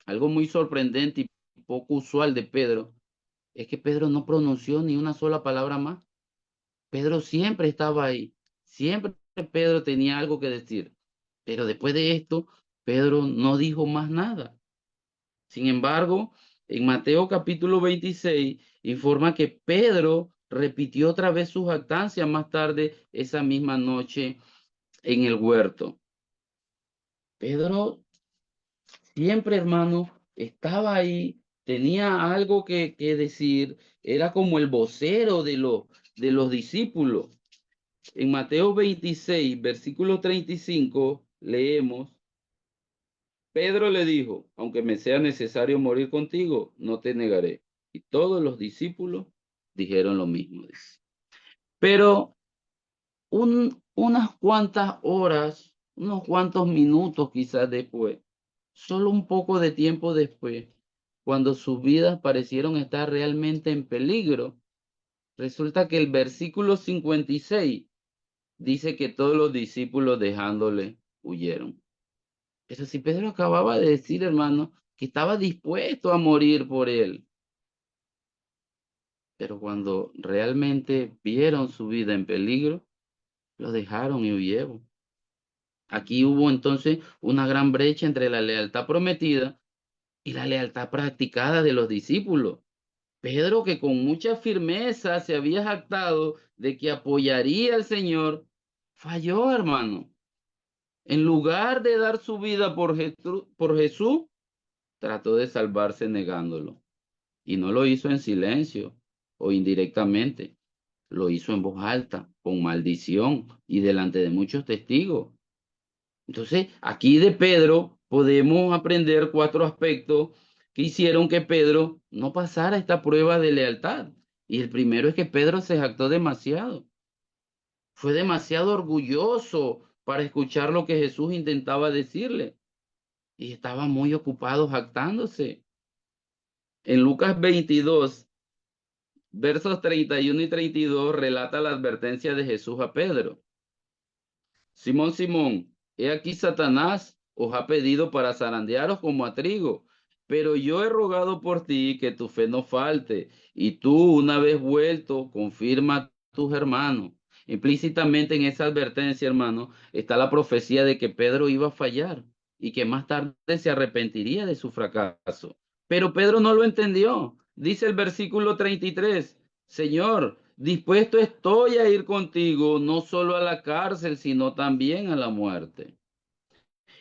algo muy sorprendente y poco usual de Pedro, es que Pedro no pronunció ni una sola palabra más. Pedro siempre estaba ahí, siempre Pedro tenía algo que decir, pero después de esto, Pedro no dijo más nada. Sin embargo, en Mateo capítulo 26 informa que Pedro repitió otra vez su jactancia más tarde esa misma noche en el huerto. Pedro siempre, hermano, estaba ahí, tenía algo que decir, era como el vocero de los discípulos. En Mateo 26, versículo 35, leemos, Pedro le dijo, aunque me sea necesario morir contigo, no te negaré. Y todos los discípulos dijeron lo mismo. Dice. Pero unas cuantas horas, unos cuantos minutos quizás después, solo un poco de tiempo después, cuando sus vidas parecieron estar realmente en peligro, resulta que el versículo 56 dice que todos los discípulos dejándole huyeron. Pero si Pedro acababa de decir, hermano, que estaba dispuesto a morir por él, pero cuando realmente vieron su vida en peligro, lo dejaron y huyeron. Aquí hubo entonces una gran brecha entre la lealtad prometida y la lealtad practicada de los discípulos. Pedro, que con mucha firmeza se había jactado de que apoyaría al Señor, falló, hermano. En lugar de dar su vida por Jesús, trató de salvarse negándolo. Y no lo hizo en silencio o indirectamente. Lo hizo en voz alta, con maldición y delante de muchos testigos. Entonces, aquí de Pedro podemos aprender 4 aspectos que hicieron que Pedro no pasara esta prueba de lealtad. Y el primero es que Pedro se jactó demasiado. Fue demasiado orgulloso para escuchar lo que Jesús intentaba decirle. Y estaba muy ocupado jactándose. En Lucas 22, versos 31 y 32, relata la advertencia de Jesús a Pedro. Simón, Simón, he aquí Satanás os ha pedido para zarandearos como a trigo, pero yo he rogado por ti que tu fe no falte, y tú, una vez vuelto, confirma a tus hermanos. Implícitamente en esa advertencia, hermano, está la profecía de que Pedro iba a fallar y que más tarde se arrepentiría de su fracaso. Pero Pedro no lo entendió. Dice el versículo 33, Señor, dispuesto estoy a ir contigo, no solo a la cárcel, sino también a la muerte.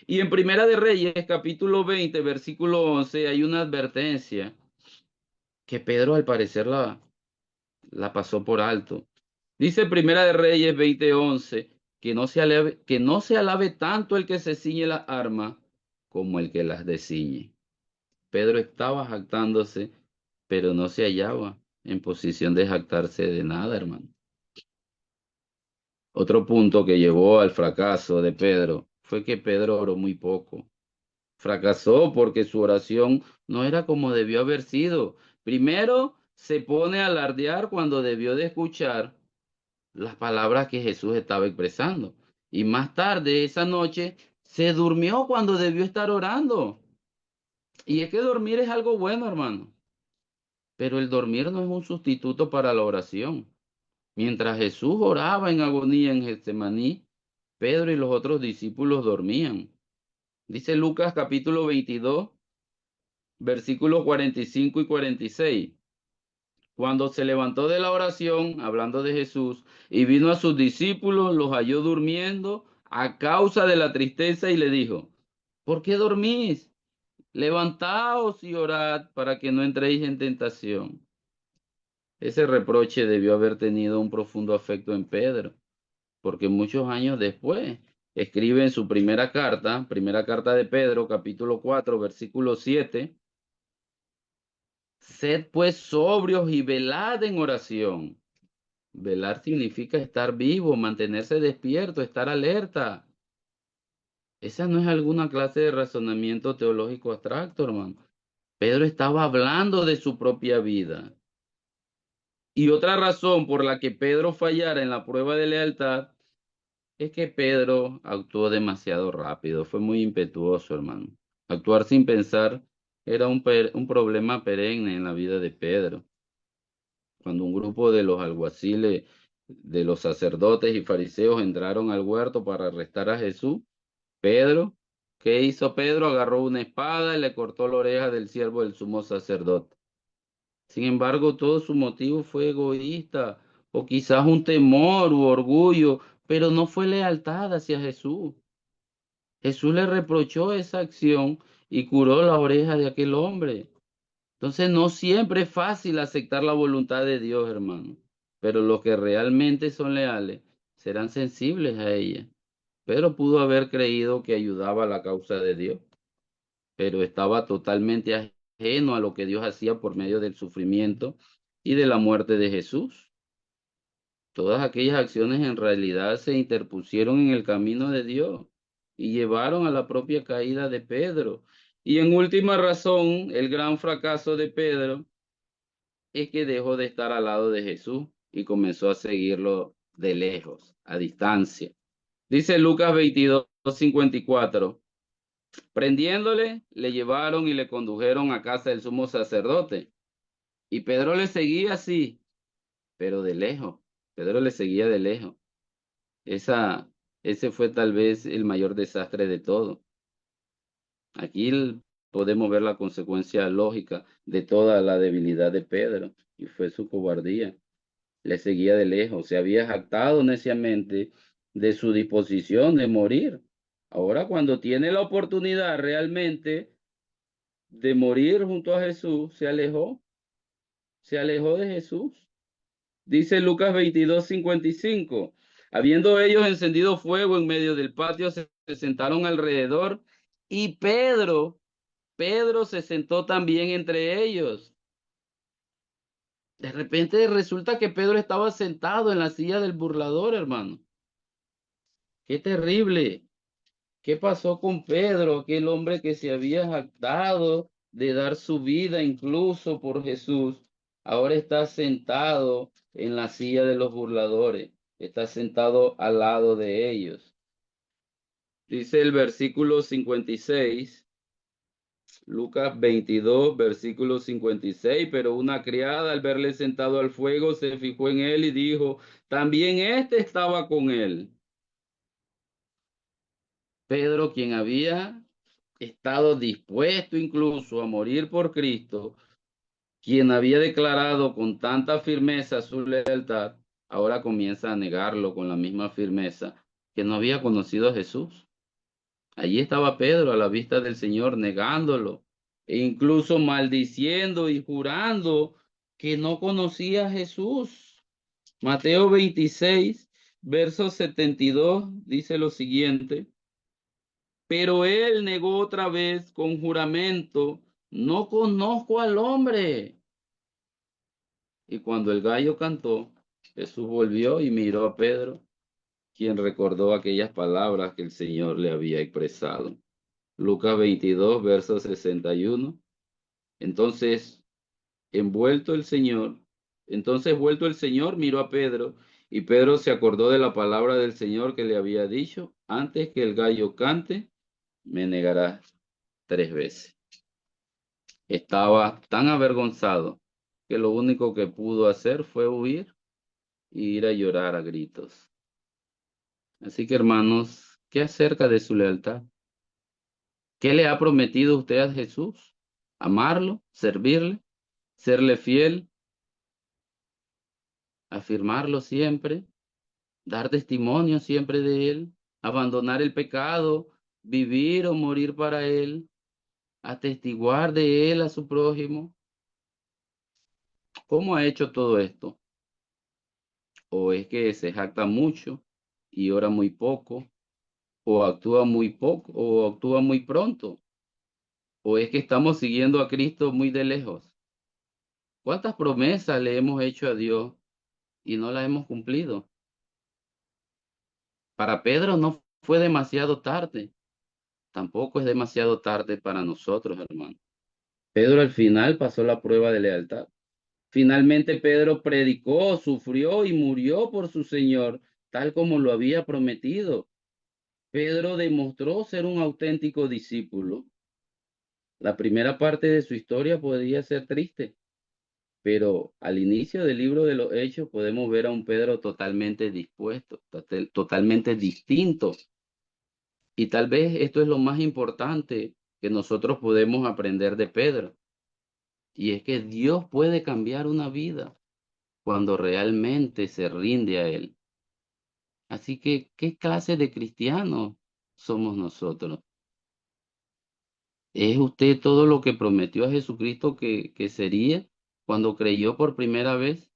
Y en Primera de Reyes, capítulo 20, versículo 11, hay una advertencia que Pedro al parecer la pasó por alto. Dice Primera de Reyes 20:11 que no se alabe tanto el que se ciñe las armas como el que las desciñe. Pedro estaba jactándose, pero no se hallaba en posición de jactarse de nada, hermano. Otro punto que llevó al fracaso de Pedro fue que Pedro oró muy poco. Fracasó porque su oración no era como debió haber sido. Primero, se pone a alardear cuando debió de escuchar las palabras que Jesús estaba expresando. Y más tarde, esa noche, se durmió cuando debió estar orando. Y es que dormir es algo bueno, hermano. Pero el dormir no es un sustituto para la oración. Mientras Jesús oraba en agonía en Getsemaní, Pedro y los otros discípulos dormían. Dice Lucas capítulo 22, versículos 45 y 46. Cuando se levantó de la oración, hablando de Jesús, y vino a sus discípulos, los halló durmiendo a causa de la tristeza y le dijo, ¿por qué dormís? Levantaos y orad para que no entréis en tentación. Ese reproche debió haber tenido un profundo afecto en Pedro, porque muchos años después escribe en su primera carta de Pedro, capítulo 4, versículo 7, sed pues sobrios y velad en oración. Velar significa estar vivo, mantenerse despierto, estar alerta. Esa no es alguna clase de razonamiento teológico abstracto, hermano. Pedro estaba hablando de su propia vida. Y otra razón por la que Pedro fallara en la prueba de lealtad es que Pedro actuó demasiado rápido, fue muy impetuoso, hermano. Actuar sin pensar era un problema perenne en la vida de Pedro. Cuando un grupo de los alguaciles, de los sacerdotes y fariseos entraron al huerto para arrestar a Jesús, Pedro, ¿qué hizo Pedro? Agarró una espada y le cortó la oreja del siervo del sumo sacerdote. Sin embargo, todo su motivo fue egoísta o quizás un temor u orgullo, pero no fue lealtad hacia Jesús. Jesús le reprochó esa acción y curó la oreja de aquel hombre. Entonces, no siempre es fácil aceptar la voluntad de Dios, hermano, pero los que realmente son leales serán sensibles a ella. Pedro pudo haber creído que ayudaba a la causa de Dios, pero estaba totalmente ajeno a lo que Dios hacía por medio del sufrimiento y de la muerte de Jesús. Todas aquellas acciones en realidad se interpusieron en el camino de Dios y llevaron a la propia caída de Pedro. Y en última razón, el gran fracaso de Pedro es que dejó de estar al lado de Jesús y comenzó a seguirlo de lejos, a distancia. Dice Lucas 22:54. Prendiéndole, le llevaron y le condujeron a casa del sumo sacerdote. Y Pedro le seguía así, pero de lejos. Pedro le seguía de lejos. Esa, ese fue tal vez el mayor desastre de todo. Aquí podemos ver la consecuencia lógica de toda la debilidad de Pedro, y fue su cobardía. Le seguía de lejos, se había jactado neciamente de su disposición de morir. Ahora, cuando tiene la oportunidad realmente de morir junto a Jesús, se alejó de Jesús. Dice Lucas 22:55. Habiendo ellos encendido fuego en medio del patio, se sentaron alrededor y Pedro se sentó también entre ellos. De repente resulta que Pedro estaba sentado en la silla del burlador, hermano. Qué terrible. ¿Qué pasó con Pedro, aquel hombre que se había jactado de dar su vida incluso por Jesús? Ahora está sentado en la silla de los burladores, está sentado al lado de ellos. Dice el versículo 56, Lucas 22, versículo 56, pero una criada al verle sentado al fuego se fijó en él y dijo, también este estaba con él. Pedro, quien había estado dispuesto incluso a morir por Cristo, quien había declarado con tanta firmeza su lealtad, ahora comienza a negarlo con la misma firmeza que no había conocido a Jesús. Allí estaba Pedro a la vista del Señor negándolo e incluso maldiciendo y jurando que no conocía a Jesús. Mateo 26, verso 72 dice lo siguiente. Pero él negó otra vez con juramento, no conozco al hombre. Y cuando el gallo cantó, Jesús volvió y miró a Pedro, quien recordó aquellas palabras que el Señor le había expresado. Lucas 22, verso 61. Entonces, envuelto el Señor, vuelto el Señor, miró a Pedro, y Pedro se acordó de la palabra del Señor que le había dicho, antes que el gallo cante, me negarás 3 veces. Estaba tan avergonzado que lo único que pudo hacer fue huir e ir a llorar a gritos. Así que, hermanos, ¿qué acerca de su lealtad? ¿Qué le ha prometido usted a Jesús? ¿Amarlo? ¿Servirle? ¿Serle fiel? ¿Afirmarlo siempre? ¿Dar testimonio siempre de él? ¿Abandonar el pecado? ¿Vivir o morir para él? ¿Atestiguar de él a su prójimo? ¿Cómo ha hecho todo esto? ¿O es que se jacta mucho y ora muy poco? ¿O actúa muy poco o actúa muy pronto? ¿O es que estamos siguiendo a Cristo muy de lejos? ¿Cuántas promesas le hemos hecho a Dios y no las hemos cumplido? Para Pedro no fue demasiado tarde. tampoco es demasiado tarde para nosotros, hermano. Pedro al final pasó la prueba de lealtad. Finalmente Pedro predicó, sufrió y murió por su Señor, tal como lo había prometido. Pedro demostró ser un auténtico discípulo. La primera parte de su historia podría ser triste, pero al inicio del libro de los Hechos podemos ver a un Pedro totalmente dispuesto, totalmente distinto. Y tal vez esto es lo más importante que nosotros podemos aprender de Pedro. Y es que Dios puede cambiar una vida cuando realmente se rinde a Él. Así que, ¿qué clase de cristianos somos nosotros? ¿Es usted todo lo que prometió a Jesucristo que sería cuando creyó por primera vez?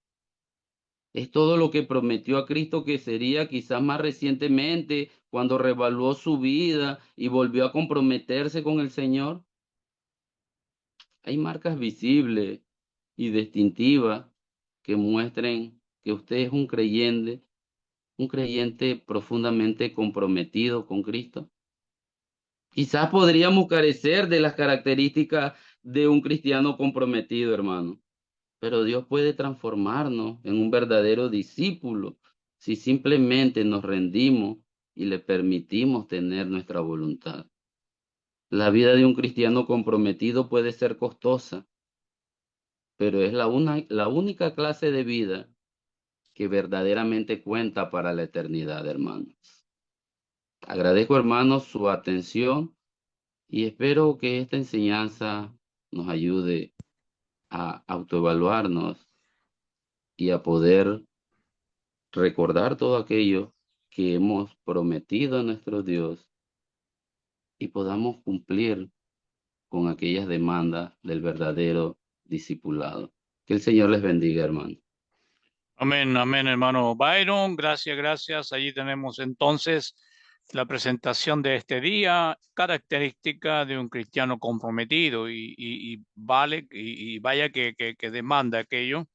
¿Es todo lo que prometió a Cristo que sería quizás más recientemente cuando revaluó su vida y volvió a comprometerse con el Señor? Hay marcas visibles y distintivas que muestren que usted es un creyente profundamente comprometido con Cristo. Quizás podríamos carecer de las características de un cristiano comprometido, hermano, pero Dios puede transformarnos en un verdadero discípulo si simplemente nos rendimos y le permitimos tener nuestra voluntad. La vida de un cristiano comprometido puede ser costosa, pero es la única clase de vida que verdaderamente cuenta para la eternidad, hermanos. Agradezco, hermanos, su atención y espero que esta enseñanza nos ayude a autoevaluarnos y a poder recordar todo aquello que hemos prometido a nuestro Dios y podamos cumplir con aquellas demandas del verdadero discipulado. Que el Señor les bendiga, hermano. Amén, amén, hermano Byron. Gracias, gracias. Allí tenemos entonces la presentación de este día, característica de un cristiano comprometido y vale, y vaya que demanda aquello,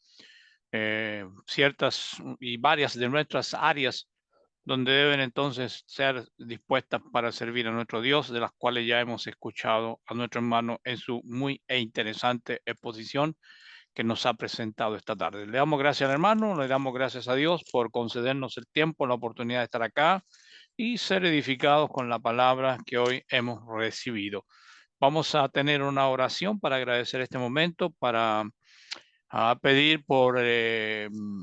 ciertas y varias de nuestras áreas donde deben entonces ser dispuestas para servir a nuestro Dios, de las cuales ya hemos escuchado a nuestro hermano en su muy interesante exposición que nos ha presentado esta tarde. Le damos gracias al hermano, le damos gracias a Dios por concedernos el tiempo, la oportunidad de estar acá y ser edificados con la palabra que hoy hemos recibido. Vamos a tener una oración para agradecer este momento, para pedir por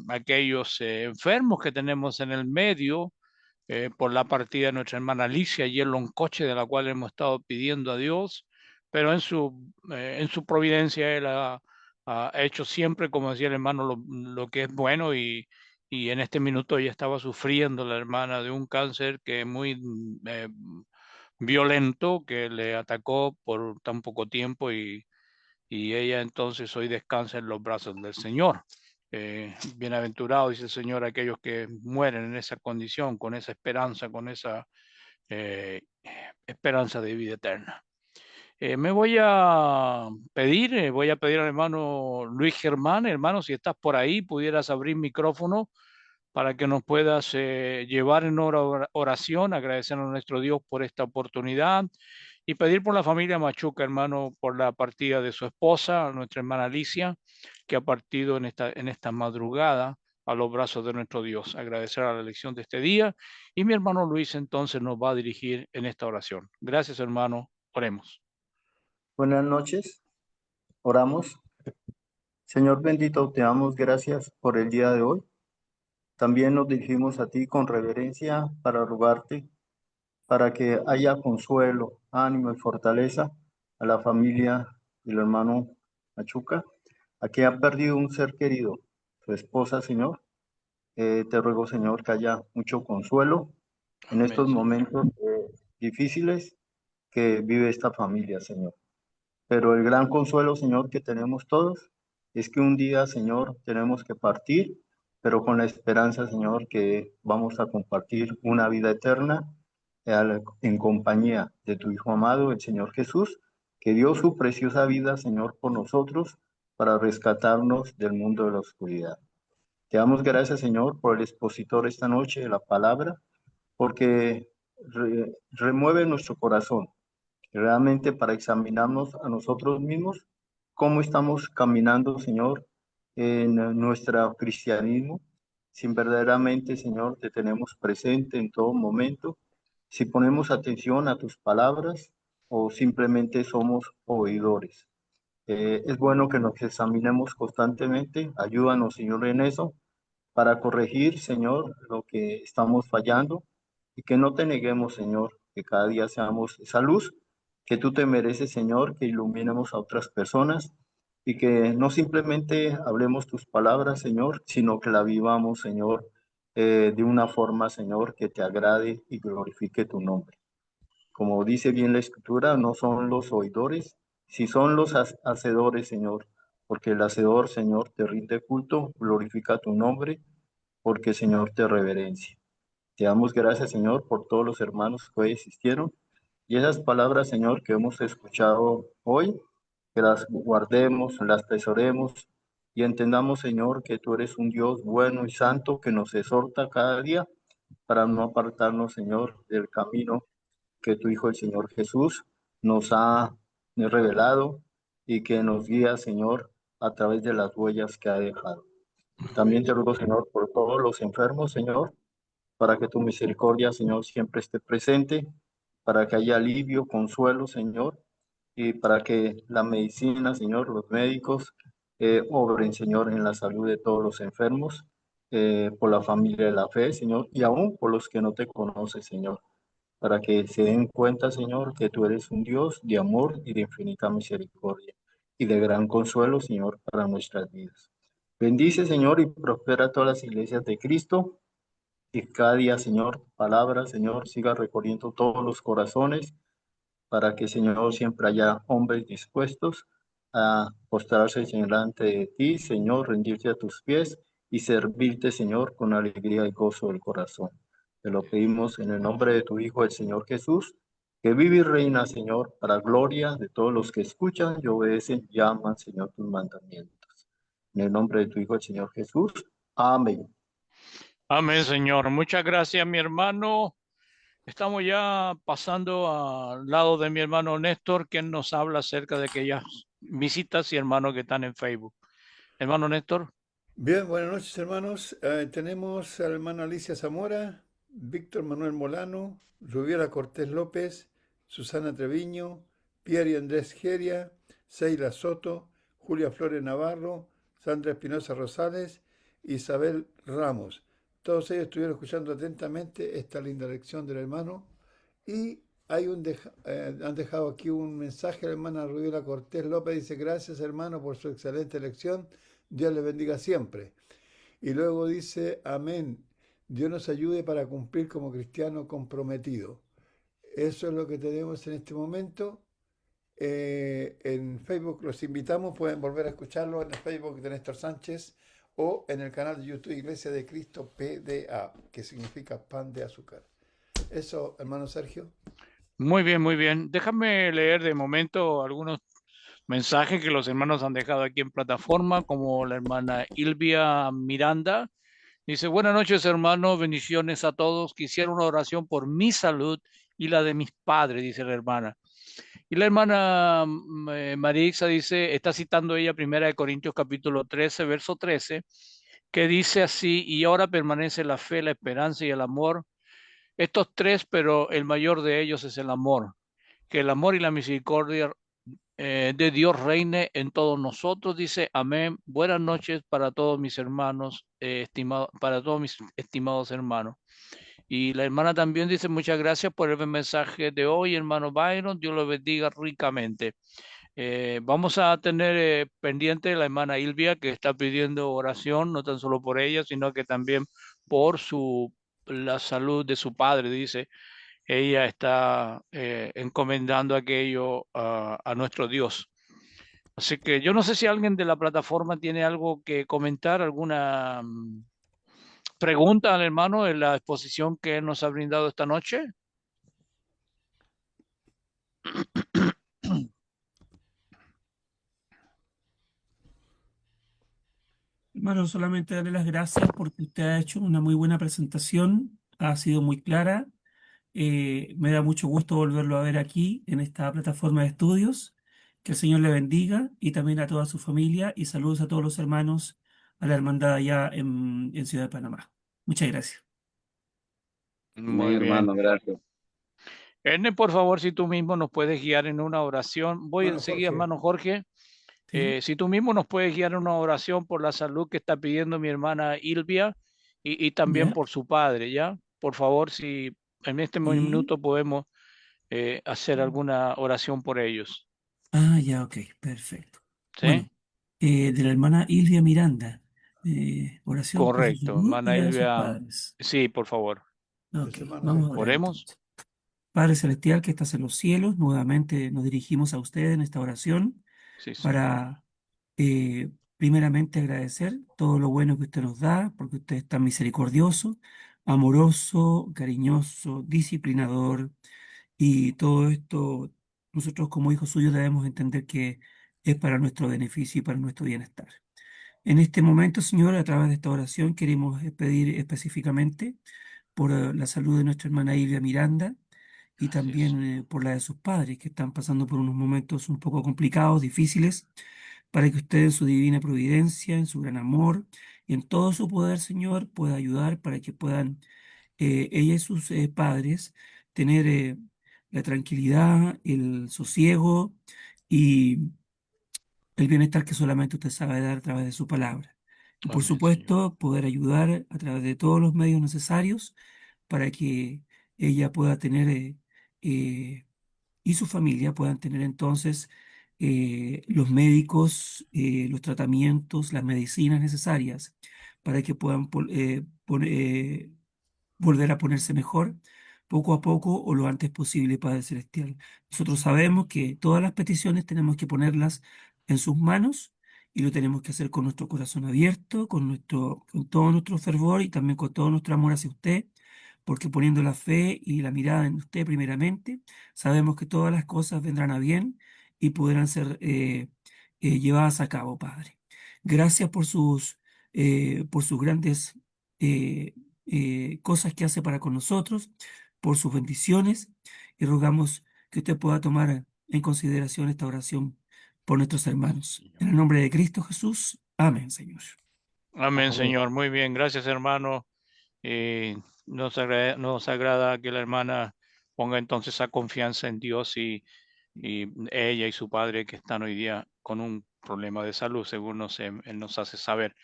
aquellos enfermos que tenemos en el medio, por la partida de nuestra hermana Alicia y el Loncoche, de la cual hemos estado pidiendo a Dios, pero en su providencia Él ha hecho siempre, como decía el hermano, lo que es bueno y en este minuto ella estaba sufriendo, la hermana, de un cáncer que es muy violento, que le atacó por tan poco tiempo y ella entonces hoy descansa en los brazos del Señor. Bienaventurado, dice el Señor, aquellos que mueren en esa condición, con esa esperanza, con esa eh, esperanza de vida eterna. Me voy a pedir al hermano Luis Germán, hermano, si estás por ahí, pudieras abrir micrófono para que nos puedas llevar en oración, agradecer a nuestro Dios por esta oportunidad y pedir por la familia Machuca, hermano, por la partida de su esposa, nuestra hermana Alicia, que ha partido en esta madrugada a los brazos de nuestro Dios. Agradecer a la elección de este día y mi hermano Luis entonces nos va a dirigir en esta oración. Gracias, hermano. Oremos. Buenas noches, oramos. Señor bendito, te damos gracias por el día de hoy. También nos dirigimos a ti con reverencia para rogarte, para que haya consuelo, ánimo y fortaleza a la familia del hermano Machuca, a que ha perdido un ser querido, su esposa, Señor. Te ruego, Señor, que haya mucho consuelo en Amén, estos Señor. momentos difíciles que vive esta familia, Señor. Pero el gran consuelo, Señor, que tenemos todos es que un día, Señor, tenemos que partir, pero con la esperanza, Señor, que vamos a compartir una vida eterna en compañía de tu Hijo amado, el Señor Jesús, que dio su preciosa vida, Señor, por nosotros para rescatarnos del mundo de la oscuridad. Te damos gracias, Señor, por el expositor esta noche de la palabra, porque remueve nuestro corazón realmente para examinarnos a nosotros mismos, cómo estamos caminando, Señor, en nuestro cristianismo, si verdaderamente, Señor, te tenemos presente en todo momento, si ponemos atención a tus palabras o simplemente somos oidores. Es bueno que nos examinemos constantemente. Ayúdanos, Señor, en eso, para corregir, Señor, lo que estamos fallando y que no te neguemos, Señor, que cada día seamos esa luz que tú te mereces, Señor, que iluminemos a otras personas y que no simplemente hablemos tus palabras, Señor, sino que la vivamos, Señor, de una forma, Señor, que te agrade y glorifique tu nombre. Como dice bien la Escritura, no son los oidores, si son los hacedores, Señor, porque el hacedor, Señor, te rinde culto, glorifica tu nombre, porque, Señor, te reverencia. Te damos gracias, Señor, por todos los hermanos que hoy existieron y esas palabras, Señor, que hemos escuchado hoy, que las guardemos, las atesoremos y entendamos, Señor, que tú eres un Dios bueno y santo que nos exhorta cada día para no apartarnos, Señor, del camino que tu Hijo, el Señor Jesús, nos ha revelado y que nos guía, Señor, a través de las huellas que ha dejado. También te ruego, Señor, por todos los enfermos, Señor, para que tu misericordia, Señor, siempre esté presente, para que haya alivio, consuelo, Señor, y para que la medicina, Señor, los médicos, obren, Señor, en la salud de todos los enfermos, por la familia de la fe, Señor, y aún por los que no te conocen, Señor, para que se den cuenta, Señor, que tú eres un Dios de amor y de infinita misericordia y de gran consuelo, Señor, para nuestras vidas. Bendice, Señor, y prospera todas las iglesias de Cristo, y cada día, Señor, palabra, Señor, siga recorriendo todos los corazones para que, Señor, siempre haya hombres dispuestos a postrarse delante de ti, Señor, rendirse a tus pies y servirte, Señor, con alegría y gozo del corazón. Te lo pedimos en el nombre de tu Hijo, el Señor Jesús, que vive y reina, Señor, para gloria de todos los que escuchan y obedecen y aman, Señor, tus mandamientos. En el nombre de tu Hijo, el Señor Jesús. Amén. Amén, Señor. Muchas gracias, mi hermano. Estamos ya pasando al lado de mi hermano Néstor, quien nos habla acerca de aquellas visitas y hermanos que están en Facebook. Hermano Néstor. Bien, buenas noches, hermanos. Tenemos a la hermana Alicia Zamora, Víctor Manuel Molano, Rubiera Cortés López, Susana Treviño, Pierre y Andrés Geria, Seila Soto, Julia Flores Navarro, Sandra Espinosa Rosales, Isabel Ramos. Todos ellos estuvieron escuchando atentamente esta linda lección del hermano y han dejado aquí un mensaje a la hermana Rubiera Cortés López. Dice: gracias, hermano, por su excelente lección. Dios le bendiga siempre. Y luego dice: amén. Dios nos ayude para cumplir como cristiano comprometido. Eso es lo que tenemos en este momento. En Facebook los invitamos, pueden volver a escucharlo en el Facebook de Néstor Sánchez o en el canal de YouTube Iglesia de Cristo PDA, que significa pan de azúcar. Eso, hermano Sergio. Muy bien, muy bien. Déjame leer de momento algunos mensajes que los hermanos han dejado aquí en plataforma, como la hermana Ilvia Miranda. Dice: buenas noches, hermanos, bendiciones a todos. Quisiera una oración por mi salud y la de mis padres, dice la hermana. Y la hermana Marixa dice, está citando ella 1 Corintios capítulo 13, verso 13, que dice así: y ahora permanece la fe, la esperanza y el amor. Estos tres, pero el mayor de ellos es el amor. Que el amor y la misericordia de Dios reine en todos nosotros, dice. Amén. Buenas noches para todos mis hermanos, para todos mis estimados hermanos. Y la hermana también dice: muchas gracias por el mensaje de hoy, hermano Byron. Dios lo bendiga ricamente. Vamos a tener pendiente la hermana Ilvia, que está pidiendo oración, no tan solo por ella, sino que también por la salud de su padre, dice. Ella está encomendando aquello a nuestro Dios. Así que yo no sé si alguien de la plataforma tiene algo que comentar, alguna pregunta al hermano en la exposición que él nos ha brindado esta noche. Hermano, solamente darle las gracias porque usted ha hecho una muy buena presentación, ha sido muy clara. Me da mucho gusto volverlo a ver aquí en esta plataforma de estudios. Que el Señor le bendiga y también a toda su familia y saludos a todos los hermanos a la hermandad allá en Ciudad de Panamá. Muchas gracias. Amén, Muy bien. hermano, gracias. Erne, por favor, si tú mismo nos puedes guiar en una oración. Voy Hermano enseguida, Jorge. hermano Jorge. ¿Sí? Si tú mismo nos puedes guiar en una oración por la salud que está pidiendo mi hermana Ilvia y también ¿Ya? por su padre, ¿ya? Por favor, si en este ¿Y? minuto podemos hacer alguna oración por ellos. Ah, ya, ok, perfecto. ¿Sí? Bueno, de la hermana Ilvia Miranda, oración por su Correcto, salud y hermana la de sus Ilvia. padres. Sí, por favor. Los Ok, hermanos vamos del a orar pueblo. Oremos. entonces. Padre Celestial que estás en los cielos, nuevamente nos dirigimos a usted en esta oración Sí, Señor. para primeramente agradecer todo lo bueno que usted nos da, porque usted es tan misericordioso, amoroso, cariñoso, disciplinador, y todo esto nosotros como hijos suyos debemos entender que es para nuestro beneficio y para nuestro bienestar. En este momento, Señor, a través de esta oración queremos pedir específicamente por la salud de nuestra hermana Ilvia Miranda y Gracias. también por la de sus padres, que están pasando por unos momentos un poco complicados, difíciles, para que usted en su divina providencia, en su gran amor y en todo su poder, Señor, pueda ayudar para que puedan ella y sus padres tener la tranquilidad, el sosiego y el bienestar que solamente usted sabe dar a través de su palabra. Y por Amén, Señor. supuesto, poder ayudar a través de todos los medios necesarios para que ella pueda tener eh, y su familia puedan tener entonces los médicos, los tratamientos, las medicinas necesarias para que puedan volver a ponerse mejor poco a poco o lo antes posible, Padre Celestial. Nosotros sabemos que todas las peticiones tenemos que ponerlas en sus manos y lo tenemos que hacer con nuestro corazón abierto, con todo nuestro fervor y también con todo nuestro amor hacia usted, porque poniendo la fe y la mirada en usted primeramente, sabemos que todas las cosas vendrán a bien y podrán ser llevadas a cabo, Padre. Gracias por sus grandes eh, cosas que hace para con nosotros, por sus bendiciones, y rogamos que usted pueda tomar en consideración esta oración por nuestros hermanos. En el nombre de Cristo Jesús. Amén, Señor. Amén, Amén. Señor. Muy bien. Gracias, hermano. Nos agrada que la hermana ponga entonces esa confianza en Dios y ella y su padre que están hoy día con un problema de salud, según él nos hace saber.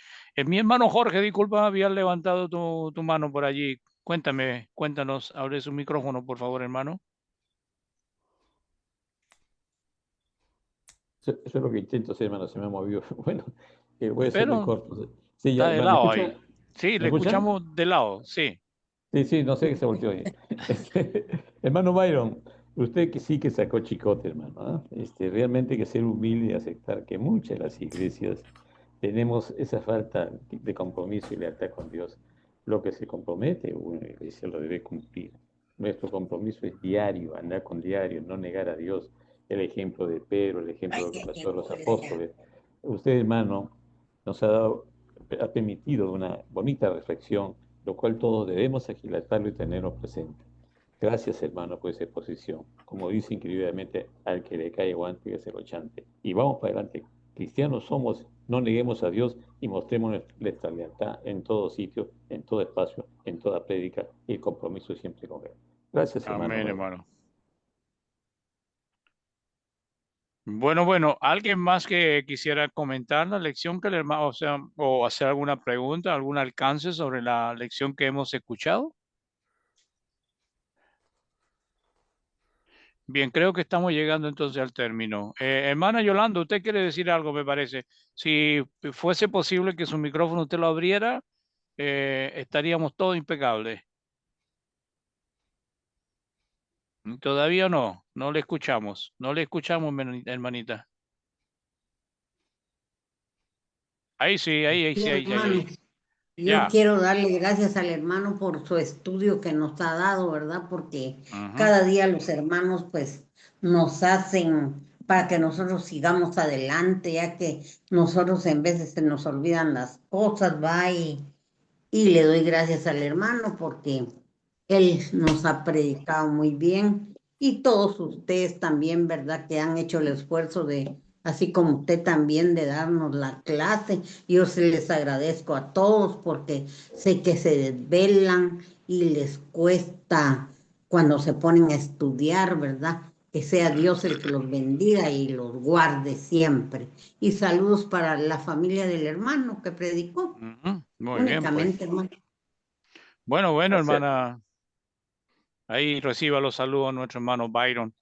Mi hermano Jorge, disculpa, había levantado tu mano por allí. Cuéntanos, abre su micrófono, por favor, hermano. Eso es lo que intento hacer, hermano, se me ha movido. Bueno, voy a ser muy Pero corto. Sí, está ya, de ¿me lado escucha? ahí. Sí, ¿Me le escuchan? escuchamos de lado, sí. Sí, sí, no sé qué se volteó ahí. Hermano Byron, usted que sí que sacó chicote, hermano. ¿Ah? Realmente hay que ser humilde y aceptar que muchas de las iglesias tenemos esa falta de compromiso y lealtad con Dios. Lo que se compromete, una iglesia lo debe cumplir. Nuestro compromiso es diario, andar con diario, no negar a Dios. El ejemplo de Pedro, el ejemplo de lo que pasó a los apóstoles. Usted, hermano, nos ha permitido una bonita reflexión, lo cual todos debemos aquilatarlo y tenerlo presente. Gracias, hermano, por esa exposición. Como dice increíblemente, al que le cae guante, que se lo chante. Y vamos para adelante. Cristianos somos, no neguemos a Dios y mostremos nuestra lealtad en todo sitio, en todo espacio, en toda prédica y el compromiso siempre con Él. Gracias, hermano. Amén, hermano. Bueno, ¿alguien más que quisiera comentar la lección que el hermano, o hacer alguna pregunta, algún alcance sobre la lección que hemos escuchado? Bien, creo que estamos llegando entonces al término. Hermana Yolanda, usted quiere decir algo, me parece. Si fuese posible que su micrófono usted lo abriera, estaríamos todos impecables. Todavía no le escuchamos, hermanita. Ahí sí, ahí Sí, sí, ahí. hermano, yo Ya. quiero darle gracias al hermano por su estudio que nos ha dado, ¿verdad? Porque Ujú. cada día los hermanos pues nos hacen para que nosotros sigamos adelante, ya que nosotros en veces se nos olvidan las cosas, va, y le doy gracias al hermano porque Él nos ha predicado muy bien y todos ustedes también, ¿verdad? Que han hecho el esfuerzo de, así como usted también, de darnos la clase. Yo se les agradezco a todos porque sé que se desvelan y les cuesta cuando se ponen a estudiar, ¿verdad? Que sea Dios el que los bendiga y los guarde siempre. Y saludos para la familia del hermano que predicó, Muy bien, pues. únicamente, hermano. Bueno, Gracias. hermana. Ahí reciba los saludos a nuestro hermano Byron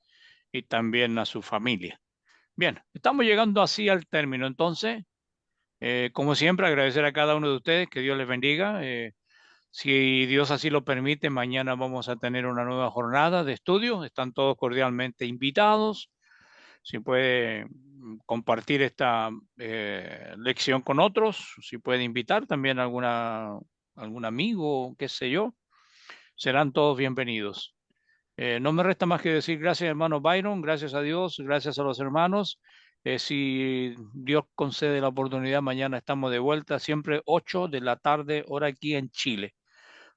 y también a su familia. Bien, estamos llegando así al término. Entonces, como siempre, agradecer a cada uno de ustedes, que Dios les bendiga. Si Dios así lo permite, mañana vamos a tener una nueva jornada de estudio. Están todos cordialmente invitados. Si puede compartir esta lección con otros, si puede invitar también a algún amigo, qué sé yo, serán todos bienvenidos. No me resta más que decir gracias, hermano Byron, gracias a Dios, gracias a los hermanos. Si Dios concede la oportunidad, mañana estamos de vuelta, siempre 8 de la tarde, hora aquí en Chile.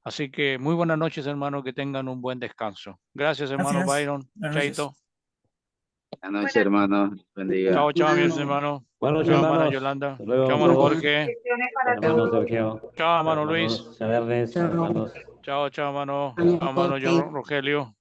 Así que muy buenas noches, hermano, que tengan un buen descanso. Gracias, hermano Gracias. Byron. Buenas noches. Chaito. Buenas noches, hermanos. Bendiga. Chao, chao, mis Hermano. hermanos. Buenas noches, Chao, hermana hermanos. Yolanda. Hasta luego. Chao, hermano Chao. Jorge. Hermano Sergio. Chao, hermano Luis. Hermanos Chavernes, Chao. hermanos. Chao, chao, hermano. Hermano Chao, hermano Jorge. Rogelio.